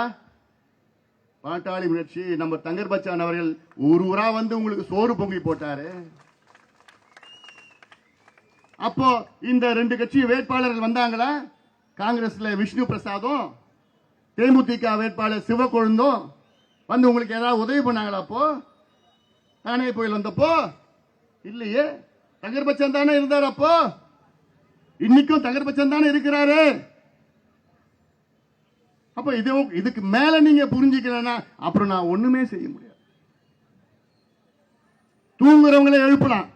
பாட்டாளி முயற்சி. நம்ம தங்கர் பச்சான் அவர்கள் ஊரா வந்து உங்களுக்கு சோறு பொங்கி போட்டாரு. அப்போ இந்த 2 கட்சி வேட்பாளர்கள் வந்தாங்களா? காங்கிரஸ்ல விஷ்ணு பிரசாதும், தேமுதிக வேட்பாளர் சிவக்கொழுந்தும் வந்து உங்களுக்கு ஏதாவது உதவி பண்ணாங்களா? அப்போ தானே புயல் வந்தப்போ இல்லையே. தங்கர் பச்சான் தானே இருந்தார். அப்போ இன்னைக்கும் தங்கர் பச்சான் தானே இருக்கிறாரு. அப்ப இதுக்கு மேல நீங்க புரிஞ்சுக்கலன்னா அப்புறம் நான் ஒண்ணுமே செய்ய முடியாது. தூங்குறவங்களை எழுப்பலாம்,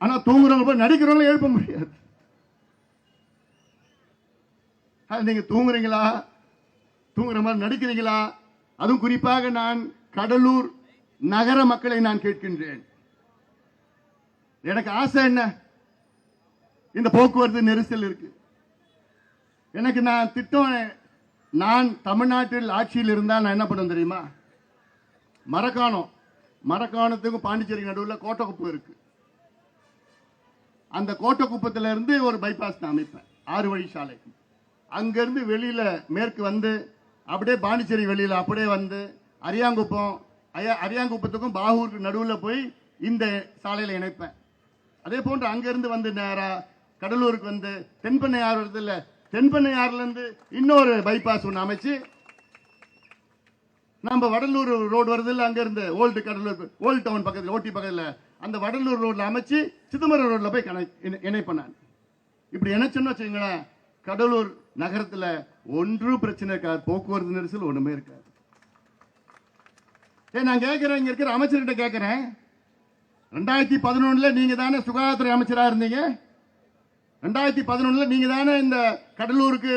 ஆனா தூங்குறவங்க நடிக்கிறவங்களை எழுப்ப முடியாது. நீங்க தூங்குறீங்களா? தூங்குற மாதிரி நடிக்கிறீங்களா? அதுவும் குறிப்பாக நான் கடலூர் நகர மக்களை நான் கேட்கின்றேன். எனக்கு ஆசை என்ன? இந்த போக்குவரத்து நெரிசல் இருக்கு. எனக்கு நான் திட்டம், நான் தமிழ்நாட்டில் ஆட்சியில் இருந்தால் நான் என்ன பண்ணுவேன் தெரியுமா? மரக்காணத்துக்கும் பாண்டிச்சேரி நடுவில் கோட்டக்குப்பம் இருக்கு. அந்த கோட்டக்குப்பத்தில் இருந்து ஒரு பைபாஸ் நான் அமைப்பேன், 6 வழி சாலை. அங்கிருந்து வெளியில மேற்கு வந்து அப்படியே பாண்டிச்சேரி வெளியில அப்படியே வந்து அரியாங்குப்பத்துக்கும் பாகூருக்கு நடுவில் போய் இந்த சாலையில இணைப்பேன். அதே போன்று அங்கிருந்து வந்து நேரா கடலூருக்கு வந்து தென்பெண்ணையாறு வருது இல்ல, தென்பெண்ணையாறுல இருந்து இன்னொரு பைபாஸ் ஒன்று அமைச்சு நம்ம வடலூர் ரோடு வருது இல்ல, அங்க இருந்து ஓல்டு கடலூர் ஓல்டு டவுன் பக்கத்தில் ஓட்டி பக்கத்தில் அந்த வடலூர் ரோட்ல அமைச்சு சிதம்பரம் ரோட்ல போய் இணைப்பேன். இப்படி இணைச்சுன்னு வச்சுங்களேன், கடலூர் நகரத்துல ஒன்றும் பிரச்சனை இருக்காது, போக்குவரத்து நெரிசல் ஒண்ணுமே இருக்காது. நான் கேட்கிறேன், இங்க இருக்கிற அமைச்சர்கிட்ட கேட்கிறேன், 2011 நீங்க தானே சுகாதாரத்துறை அமைச்சரா இருந்தீங்க, 2011 நீங்க தானே இந்த கடலூருக்கு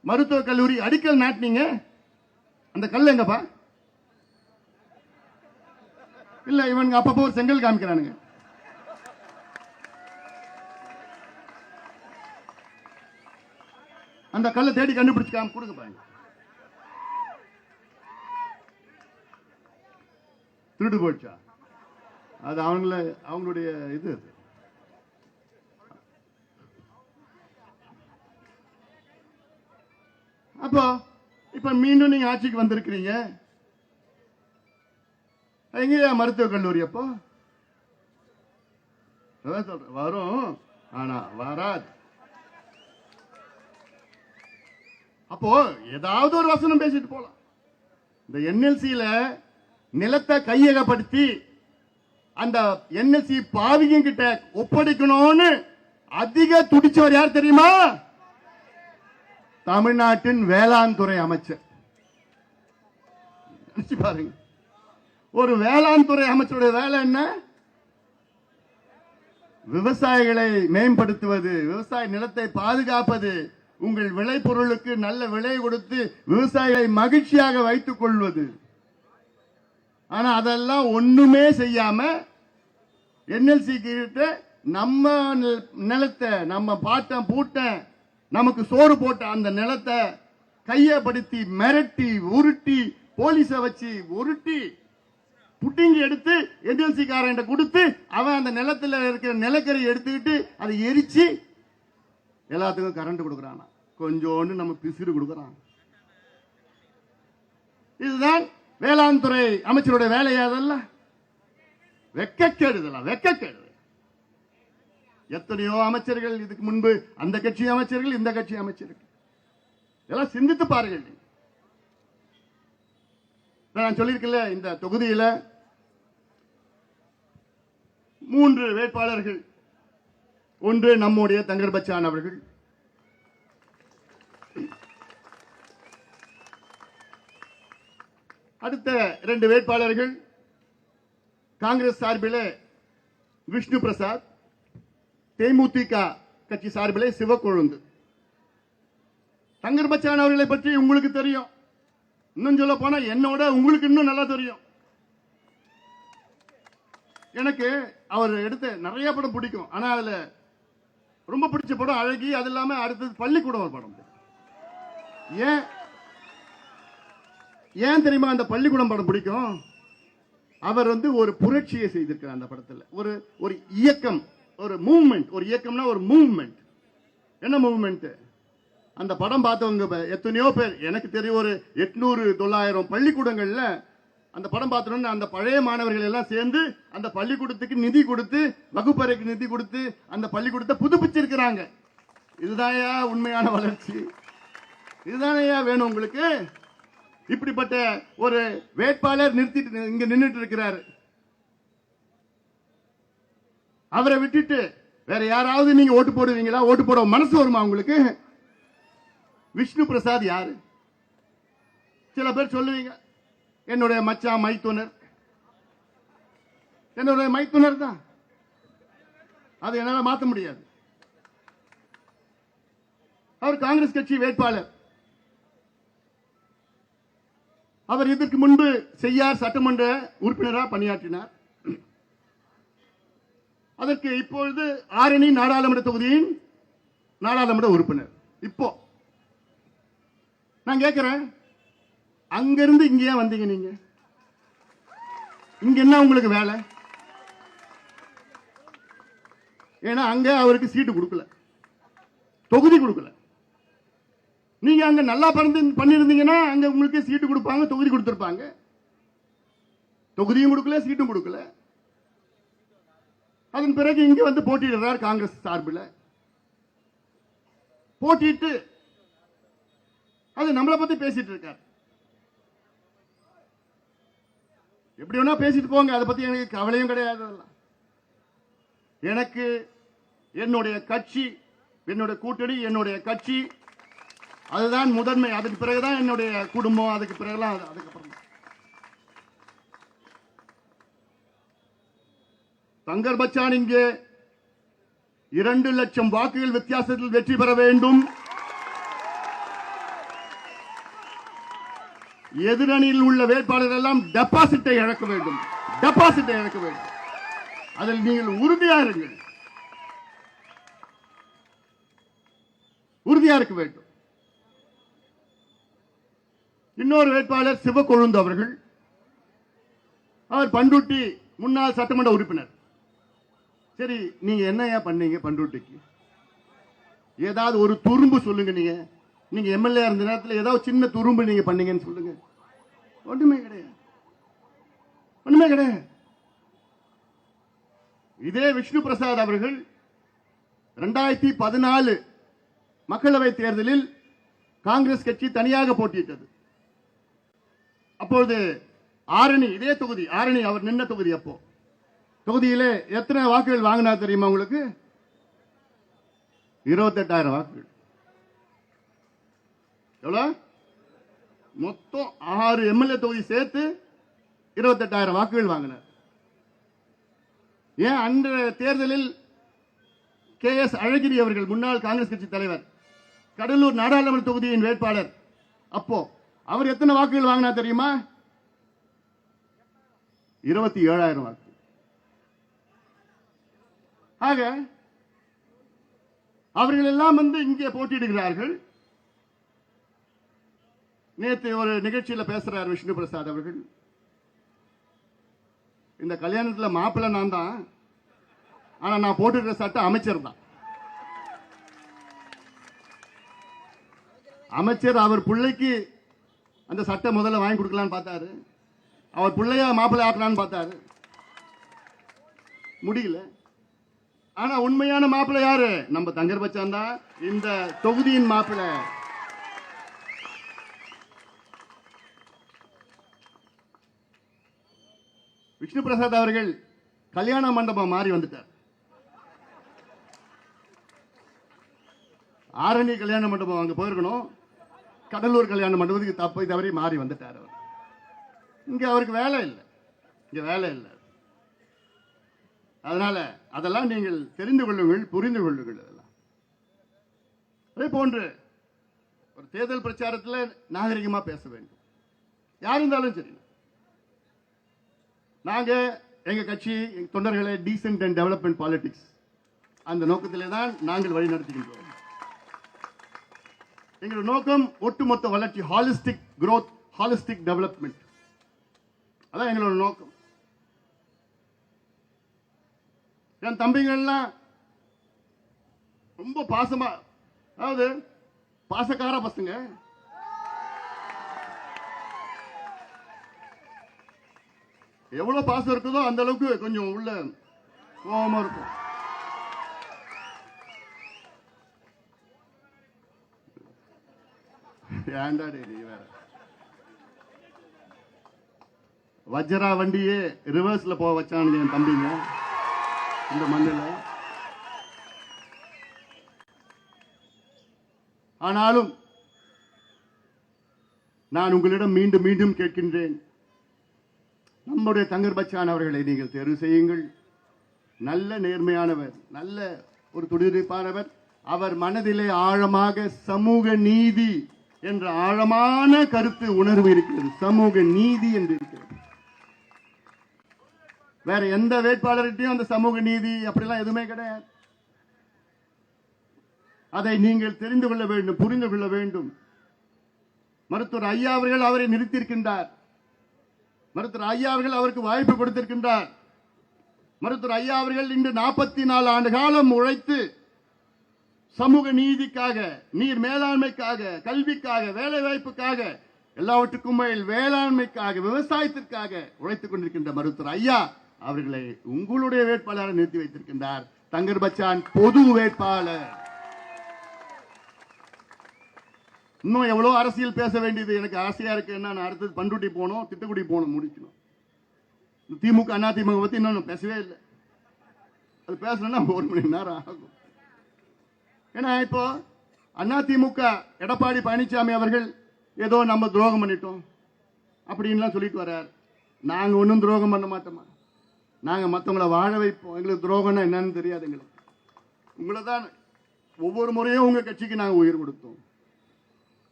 மருத்துவக் கல்லூரி அடிக்கல் நாட்டினீங்க, அந்த கல் எங்கப்பா? இல்ல இவனுங்க அப்பப்போ ஒரு செங்கல் காமிக்கிறானுங்க. அந்த கல்லை தேடி கண்டுபிடிச்சு கொடுக்க பாருங்க. திருடு போச்சா? அது அவங்களுடைய இது. அப்போ இப்ப மீண்டும் நீங்க ஆட்சிக்கு வந்திருக்கிறீங்க, எங்கயா மருத்துவக் கல்லூரி? அப்போ வரும், ஆனா வராது. அப்போ ஏதாவது ஒரு வசனம் பேசிட்டு போலாம். இந்த என்எல்சியில நிலத்தை கையகப்படுத்தி அந்த என்எல்சி பாவிங்க கிட்ட ஒப்படைக்கணும்னு அதிக துடிச்சவர் யார் தெரியுமா? தமிழ்நாட்டின் வேளாண் துறை அமைச்சர். பாருங்க, ஒரு வேளாண் துறை அமைச்சருடைய வேலை என்ன? விவசாயிகளை மேம்படுத்துவது, விவசாய நிலத்தை பாதுகாப்பது, உங்கள் விளைபொருளுக்கு நல்ல விலை கொடுத்து விவசாயிகளை மகிழ்ச்சியாக வைத்துக் கொள்வது. ஆனா அதெல்லாம் ஒண்ணுமே செய்யாம என்எல்சி கிட்ட நம்ம நிலத்தை, நம்ம பாட்டம் பூட்டன் நமக்கு சோறு போட்ட அந்த நிலத்தை கையப்படுத்தி மிரட்டி உருட்டி போலீஸ வச்சு உருட்டி புட்டிங்கி எடுத்து என்எல்சி காரன் கொடுத்து அவன் அந்த நிலத்துல இருக்கிற நிலக்கரி எடுத்துக்கிட்டு அதை எரிச்சு எல்லாத்துக்கும் கரண்ட் கொடுக்கறான், கொஞ்சோண்டு நம்ம பிசிறு கொடுக்கறான். இதுதான் வேளாண் துறை அமைச்சருடைய வேலையா? அதெல்லாம் வெக்கக்கேடு, இதெல்லாம் வெக்கக்கேடு. எத்தனையோ அமைச்சர்கள் இதுக்கு முன்பு, அந்த கட்சி அமைச்சர்கள், இந்த கட்சி அமைச்சர்கள், இதெல்லாம் சிந்தித்து பாருங்கள். நான் சொல்லியிருக்கல, இந்த தொகுதியில் 3 வேட்பாளர்கள். ஒன்று நம்முடைய தங்கர் பச்சான் அவர்கள், அடுத்த 2 வேட்பாளர்கள் காங்கிரஸ் சார்பிலே விஷ்ணு பிரசாத், தேமுதிக கட்சி சார்பிலே சிவக்கொழுந்து. தங்கர் பச்சான் அவர்களை பற்றி உங்களுக்கு தெரியும், இன்னும் சொல்ல போனா என்னோட உங்களுக்கு இன்னும் நல்லா தெரியும். எனக்கு அவர் எடுத்த நிறைய படம் பிடிக்கும், ஆனா அதுல ரொம்ப பிடிச்ச படம் அழகி, அது இல்லாம அடுத்தது பள்ளிக்கூடம் ஒரு படம். ஏன் தெரியுமா அந்த பள்ளிக்கூடம் படம் பிடிக்கும்? அவர் ஒரு புரட்சியை செய்திருக்கிறார் அந்த படத்தில். ஒரு இயக்கம், ஒரு மூவ்மெண்ட். ஒரு இயக்கம்னா ஒரு மூவ்மெண்ட். என்ன மூவ்மெண்ட்? அந்த படம் பார்த்தவங்க எத்தனையோ பேர், எனக்கு தெரியும் ஒரு 800-900 பள்ளிக்கூடங்கள்ல அந்த படம் பார்த்தோன்னு அந்த பழைய மாணவர்கள் எல்லாம் சேர்ந்து அந்த பள்ளிக்கூடத்துக்கு நிதி கொடுத்து, வகுப்பறைக்கு நிதி கொடுத்து அந்த பள்ளிக்கூடத்தை புதுப்பிச்சிருக்கிறாங்க. இதுதாயா உண்மையான வளர்ச்சி? இதுதானையா வேணும் உங்களுக்கு? இப்படிப்பட்ட ஒரு வேட்பாளர் நிறுத்திட்டு இங்க நின்றுட்டு இருக்கிறார். அவரை விட்டுட்டு வேற யாராவது நீங்க ஓட்டு போடுவீங்களா? ஓட்டு போட மனசு வருமா உங்களுக்கு? விஷ்ணு பிரசாத் யாரு? சில பேர் சொல்லுவீங்க, என்னுடைய மச்சான் மைத்துனர். என்னுடைய மைத்துனர் தான், அது என்னால மாற்ற முடியாது. அவர் காங்கிரஸ் கட்சி வேட்பாளர். அவர் இதற்கு முன்பு செய்யார் சட்டமன்ற உறுப்பினராக பணியாற்றினார். அதற்கு இப்பொழுது ஆரணி நாடாளுமன்ற தொகுதியின் நாடாளுமன்ற உறுப்பினர். இப்போ நான் கேட்கிறேன், அங்கிருந்து இங்க ஏன் வந்தீங்க? நீங்க இங்க என்ன உங்களுக்கு வேலை? ஏன்னா அங்க அவருக்கு சீட்டு கொடுக்கல, தொகுதி கொடுக்கல. நீங்க அங்க நல்லா பண்ணிருந்தீங்கன்னா அங்க உங்களுக்கு சீட்டு கொடுப்பாங்க, தொகுதி கொடுத்திருப்பாங்க. தொகுதியும் கொடுக்கல, சீட்டும் கொடுக்கல. அதன் பிறகு இங்க போட்டியிடுறார் காங்கிரஸ் சார்பில். போட்டிட்டு அது நம்மளை பத்தி பேசிட்டு இருக்கார். எப்படி வேணா பேசிட்டு போங்க, அதை பத்தி எனக்கு கவலையும் கிடையாது. எனக்கு என்னுடைய கட்சி, என்னுடைய கூட்டணி, என்னுடைய கட்சி அதுதான் முதன்மை. அதுக்கு பிறகுதான் என்னுடைய குடும்பம், அதுக்கு பிறகுலாம் அதுக்கப்புறம். தங்கர் பச்சான் இங்கே 2 லட்சம் வாக்குகள் வித்தியாசத்தில் வெற்றி பெற வேண்டும். எதிரணியில் உள்ள வேட்பாளர்கள் எல்லாம் டெபாசிட்டை இழக்க வேண்டும், டெபாசிட்டை இழக்க வேண்டும். அதில் நீங்கள் உறுதியா இருங்கள், உறுதியா இருக்க வேண்டும். இன்னொரு வேட்பாளர் சிவக்கொழுந்து அவர்கள், அவர் பண்ருட்டி முன்னாள் சட்டமன்ற உறுப்பினர். சரி, நீங்க என்ன பண்ணீங்க பண்ருட்டிக்கு? ஏதாவது ஒரு துரும்பு சொல்லுங்க. நீங்க எம்எல்ஏ இருந்த நேரத்தில் ஏதாவது சின்ன துரும்பு நீங்க பண்ணீங்கன்னு சொல்லுங்க. ஒண்ணுமே கிடையாது, ஒண்ணுமே கிடையாது. இதே விஷ்ணு பிரசாத் அவர்கள் 2014 மக்களவை தேர்தலில் காங்கிரஸ் கட்சி தனியாக போட்டியிட்டது. அப்பொழுது ஆரணி, இதே தொகுதி ஆரணி, அவர் நின்ன தொகுதி. அப்போ தொகுதியிலே எத்தனை வாக்குகள் வாங்கினா தெரியுமா உங்களுக்கு? 28,000 வாக்குகள். எவ்வளவு? மொத்தம் 6 எம்எல்ஏ தொகுதி சேர்த்து 28,000 வாக்குகள் வாங்கினார். ஏன் அந்த தேர்தலில் KS அழகிரி அவர்கள், முன்னாள் காங்கிரஸ் கட்சி தலைவர், கடலூர் நாடாளுமன்ற தொகுதியின் வேட்பாளர், அப்போ அவர் எத்தனை வாக்குகள் வாங்கினா தெரியுமா? 27,000 வாக்கு. ஆக அவர்கள் எல்லாம் இங்கே போட்டியிடுகிறார்கள். நேற்று ஒரு நிகழ்ச்சியில் பேசுறார் விஷ்ணு பிரசாத் அவர்கள், இந்த கல்யாணத்தில் மாப்பிள்ளை நான் தான், ஆனா நான் போட்டிருக்கிற சட்டம் அமைச்சர் தான். அமைச்சர் அவர் பிள்ளைக்கு அந்த சட்டம் முதல்ல வாங்கி கொடுக்கலான்னு பார்த்தாரு. அவர் பிள்ளைய மாப்பிள்ளை ஆக்கலான்னு பார்த்தாரு, முடியல. ஆனா உண்மையான மாப்பிள்ளை யாரு? நம்ம தங்கர் பச்சான் தான், இந்த தொகுதியின் மாப்பிள்ளை. விஷ்ணு பிரசாத் அவர்கள் கல்யாண மண்டபம் மாறி வந்துட்டார். ஆரணி கல்யாண மண்டபம் அங்க போயிருக்கணும், கடலூர் கல்யாண மண்டபத்துக்கு தப்பை தவறி மாறி வந்துட்டார் அவர். இங்க அவருக்கு வேலை இல்லை, இங்க வேலை இல்லை. அதனால அதெல்லாம் நீங்கள் தெரிந்து கொள்ளுங்கள், புரிந்து கொள்ளுங்கள். அதெல்லாம் அதே போன்று ஒரு தேர்தல் பிரச்சாரத்தில் நாகரிகமா பேச வேண்டும், யார் இருந்தாலும் சரி. நாங்க எங்க கட்சி, எங்க தொண்டர்களை டீசென்ட் அண்ட் டெவலப்மெண்ட் பாலிடிக்ஸ், அந்த நோக்கத்திலே தான் நாங்கள் வழி நடத்துகின்றோம். எங்களுடைய நோக்கம் ஒட்டுமொத்த வளர்ச்சி, ஹாலிஸ்டிக் growth, ஹாலிஸ்டிக் டெவலப்மெண்ட், அதான் எங்களோட நோக்கம். என் தம்பிகள்லாம் ரொம்ப பாசமா, அதாவது பாசக்கார பசங்க. எவ்வளவு பாசம் இருக்குதோ அந்த அளவுக்கு கொஞ்சம் உள்ள கோபமா இருக்கும். ஏண்டா நீ வேற, வஜ்ரா வண்டியே ரிவர்ஸ்ல போக வச்சானுங்க என் தம்பிங்க இந்த மண்ணில். ஆனாலும் நான் உங்களிடம் மீண்டும் மீண்டும் கேட்கின்றேன், நம்முடைய தங்கர் பச்சான் அவர்களை நீங்கள் தேர்வு செய்யுங்கள். நல்ல நேர்மையானவர், நல்ல ஒரு துடிதுடிப்பானவர். அவர் மனதிலே ஆழமாக சமூக நீதி என்ற ஆழமான கருத்து உணர்வு இருக்கிறது. சமூக நீதி என்று இருக்கிறது. வேற எந்த வேட்பாளர்கிட்டையும் அந்த சமூக நீதி அப்படிலாம் எதுவுமே கிடையாது. அதை நீங்கள் தெரிந்து கொள்ள வேண்டும், புரிந்து கொள்ள வேண்டும். மருத்துவர் ஐயா அவர்கள் அவரை நிறுத்தியிருக்கின்றார். மருத்துவர் ஐயா அவர்கள் அவருக்கு வாய்ப்பு கொடுத்திருக்கின்றார். மருத்துவர் ஐயா அவர்கள் இன்று 44 ஆண்டு காலம் உழைத்து சமூக நீதிக்காக, நீர் மேலாண்மைக்காக, கல்விக்காக, வேலை வாய்ப்புக்காக, எல்லாவற்றுக்கும் மேல் வேளாண்மைக்காக, விவசாயத்திற்காக உழைத்துக் கொண்டிருக்கின்ற மருத்துவர் ஐயா அவர்களை உங்களுடைய வேட்பாளரை நிறுத்தி வைத்திருக்கின்றார். தங்கர் பச்சான் பொது வேட்பாளர். இன்னும் எவ்வளவு அரசியல் பேச வேண்டியது எனக்கு ஆசையா இருக்கு. என்ன நான் அடுத்தது பண்ருட்டி போகணும், திட்டுக்குடி போகணும், முடிக்கணும். திமுக அண்ணா திமுக பத்தி இன்னும் பேசவே இல்லை. அது பேசணும்னா 1 மணி நேரம் ஆகும். ஏன்னா இப்போ அண்ணா திமுக எடப்பாடி பழனிசாமி அவர்கள் ஏதோ நம்ம துரோகம் பண்ணிட்டோம் அப்படின்லாம் சொல்லிட்டு வர்றார். நாங்க ஒன்றும் துரோகம் பண்ண மாட்டோமா? நாங்க மற்றவங்களை வாழ வைப்போம். எங்களுக்கு துரோகம்னா என்னன்னு தெரியாது. எங்களுக்கு உங்களை தான் ஒவ்வொரு முறையும் உங்க கட்சிக்கு நாங்கள் உயிர் கொடுத்தோம்.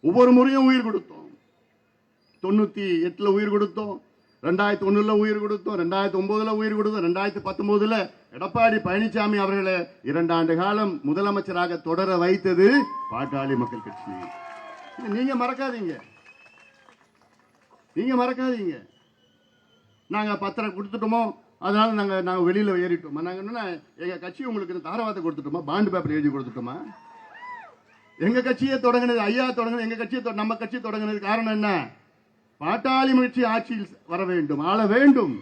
ஒவ்வொரு முறையும் உயிர் கொடுத்தோம். 98 உயிர் கொடுத்தோம், 2001 உயிர் கொடுத்தோம், 2009 உயிர் கொடுத்தோம், 2019 எடப்பாடி பழனிசாமி அவர்களை 2 ஆண்டு காலம் முதலமைச்சராக தொடர வைத்தது பாட்டாளி மக்கள் கட்சி. நீங்க மறக்காதீங்க, நீங்க மறக்காதீங்க. நாங்க பத்திரம் கொடுத்துட்டோமோ, அதனால நாங்க வெளியில ஏறிட்டோமா? நாங்க என்ன எங்க கட்சி உங்களுக்கு தாரவாதத்தை கொடுத்துட்டோமா? பாண்டு பேப்பர் எழுதி கொடுத்துட்டோமா? எங்க கட்சியை தொடங்கினது ஐயா தொடங்கினது, எங்க கட்சியை நம்ம கட்சி தொடங்கினது காரணம் என்ன? பாட்டாளி கட்சி ஆட்சியில் வர வேண்டும், ஆள வேண்டும்.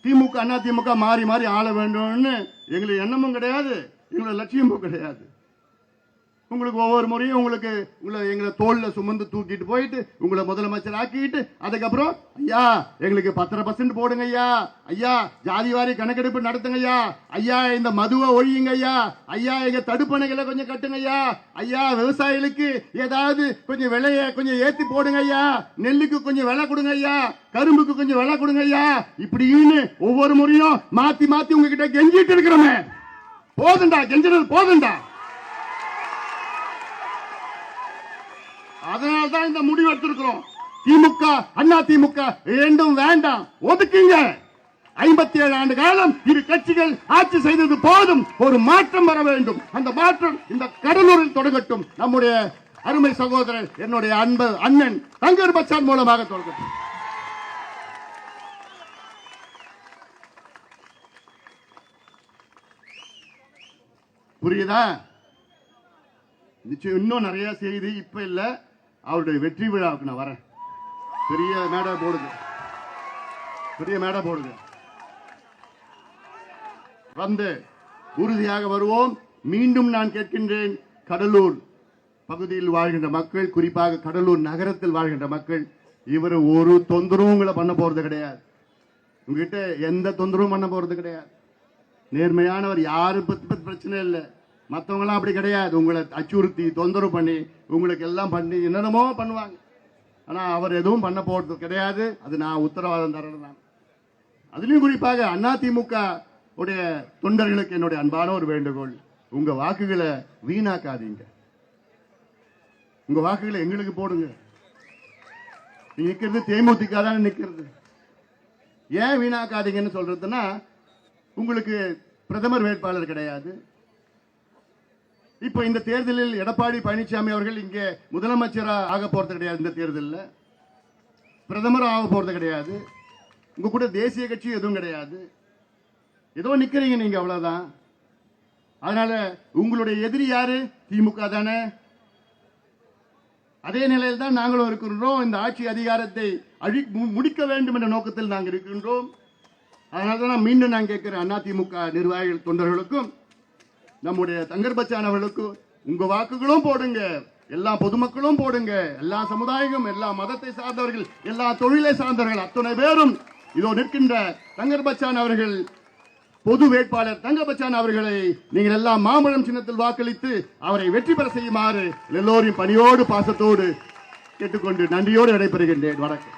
திமுக அண்ணா திமுக மாறி மாறி ஆள வேண்டும்னு எங்களுக்கு எண்ணமும் கிடையாது, எங்களோட லட்சியமும் கிடையாது. உங்களுக்கு ஒவ்வொரு முறையும் உங்களுக்கு எங்களை தோல்ல சுமந்து தூக்கிட்டு போயிட்டு உங்களை முதலமைச்சர் ஆக்கிட்டு அதுக்கப்புறம் ஐயா எங்களுக்கு 10% போடுங்க ஐயா, ஐயா ஜாதிவாரி கணக்கெடுப்பு நடத்துங்க ஐயா, ஐயா இந்த மதுவை ஒழியுங்க ஐயா, ஐயா எங்க தடுப்பணைகளை கொஞ்சம் கட்டுங்க ஐயா, ஐயா விவசாயிகளுக்கு ஏதாவது கொஞ்சம் விலையை கொஞ்சம் ஏத்தி போடுங்க ஐயா, நெல்லுக்கு கொஞ்சம் விலை கொடுங்க ஐயா, கரும்புக்கு கொஞ்சம் விலை கொடுங்க ஐயா, இப்படின்னு ஒவ்வொரு முறையும் மாத்தி மாத்தி உங்ககிட்ட கெஞ்சிட்டு இருக்கிறோமே. போதுண்டா, கெஞ்சினது போதுண்டா. அதனால்தான் இந்த முடிவு எடுத்திருக்கிறோம். திமுக அண்ணா திமுக இரண்டும் வேண்டாம், ஒதுக்குங்க. 57 ஆண்டு காலம் இரு கட்சிகள் ஆட்சி செய்தது போதும், ஒரு மாற்றம் வர வேண்டும். அந்த மாற்றம் இந்த கடலூரில் தொடங்கட்டும். நம்முடைய அருமை சகோதரர் என்னுடைய அன்பு அண்ணன் தங்கர் பச்சான் மூலமாக தொடங்கட்டும். புரியுதா? நிச்சயம் இன்னும் நிறைய செய்தி இப்ப இல்ல, அவருடைய வெற்றி விழாவுக்கு நான் வரேன். பெரிய மேடை போடுங்க, பெரிய மேடை போடுங்க. வந்து உறுதியாக வருவோம். மீண்டும் நான் கேட்கின்றேன், கடலூர் பகுதியில் வாழ்கின்ற மக்கள், குறிப்பாக கடலூர் நகரத்தில் வாழ்கின்ற மக்கள், இவர் ஒரு தொந்தரவும் உங்களை பண்ண போறது கிடையாது. உங்ககிட்ட எந்த தொந்தரவும் பண்ண போறது கிடையாது. நேர்மையானவர், யாரு பத்தி பிரச்சனை இல்லை. மற்றவங்களாம் அப்படி கிடையாது. உங்களை அச்சுறுத்தி தொந்தரவு பண்ணி உங்களுக்கு எல்லாம் பண்ணி என்னென்னமோ பண்ணுவாங்க. ஆனா அவர் எதுவும் பண்ண போறது கிடையாது. அது நான் உத்தரவாதம் தரணும். அதுலயும் குறிப்பாக அதிமுக உடைய தொண்டர்களுக்கு என்னுடைய அன்பான ஒரு வேண்டுகோள், உங்க வாக்குகளை வீணாக்காதீங்க. உங்க வாக்குகளை எங்களுக்கு போடுங்க. நீங்க நிக்கிறது தேமுதிக தானே நிக்கிறது. ஏன் வீணாக்காதீங்கன்னு சொல்றதுன்னா, உங்களுக்கு பிரதமர் வேட்பாளர் கிடையாது. இப்ப இந்த தேர்தலில் எடப்பாடி பழனிசாமி அவர்கள் இங்கே முதலமைச்சராக ஆக போறது கிடையாது. இந்த தேர்தலில் பிரதமர் ஆக போறது கிடையாது. உங்க கூட தேசிய கட்சி எதுவும் கிடையாது. ஏதோ நிக்கிறீங்க நீங்க, அவ்வளவுதான். அதனால உங்களுடைய எதிரி யாரு? திமுக தானே. அதே நிலையில் தான் நாங்களும் இருக்கின்றோம். இந்த ஆட்சி அதிகாரத்தை முடிக்க வேண்டும் என்ற நோக்கத்தில் நாங்கள் இருக்கின்றோம். அதனால தான் மீண்டும் நான் கேட்கிறேன், அதிமுக நிர்வாகிகள் தொண்டர்களுக்கும் நம்முடைய தங்கர் பச்சான் அவர்களுக்கும், உங்க வாக்குகளும் போடுங்க, எல்லா பொதுமக்களும் போடுங்க, எல்லா சமுதாயம், எல்லா மதத்தை சார்ந்தவர்கள், எல்லா தொழிலை சார்ந்தவர்கள் அத்தனை பேரும் இதோ நிற்கின்ற தங்கர் பச்சான் அவர்கள் பொது வேட்பாளர் தங்கர் பச்சான் அவர்களை நீங்கள் எல்லாம் மாம்பழம் சின்னத்தில் வாக்களித்து அவரை வெற்றி பெற செய்யுமாறு எல்லோரையும் பணியோடு பாசத்தோடு கேட்டுக்கொண்டு நன்றியோடு விடைபெறுகின்றேன். வணக்கம்.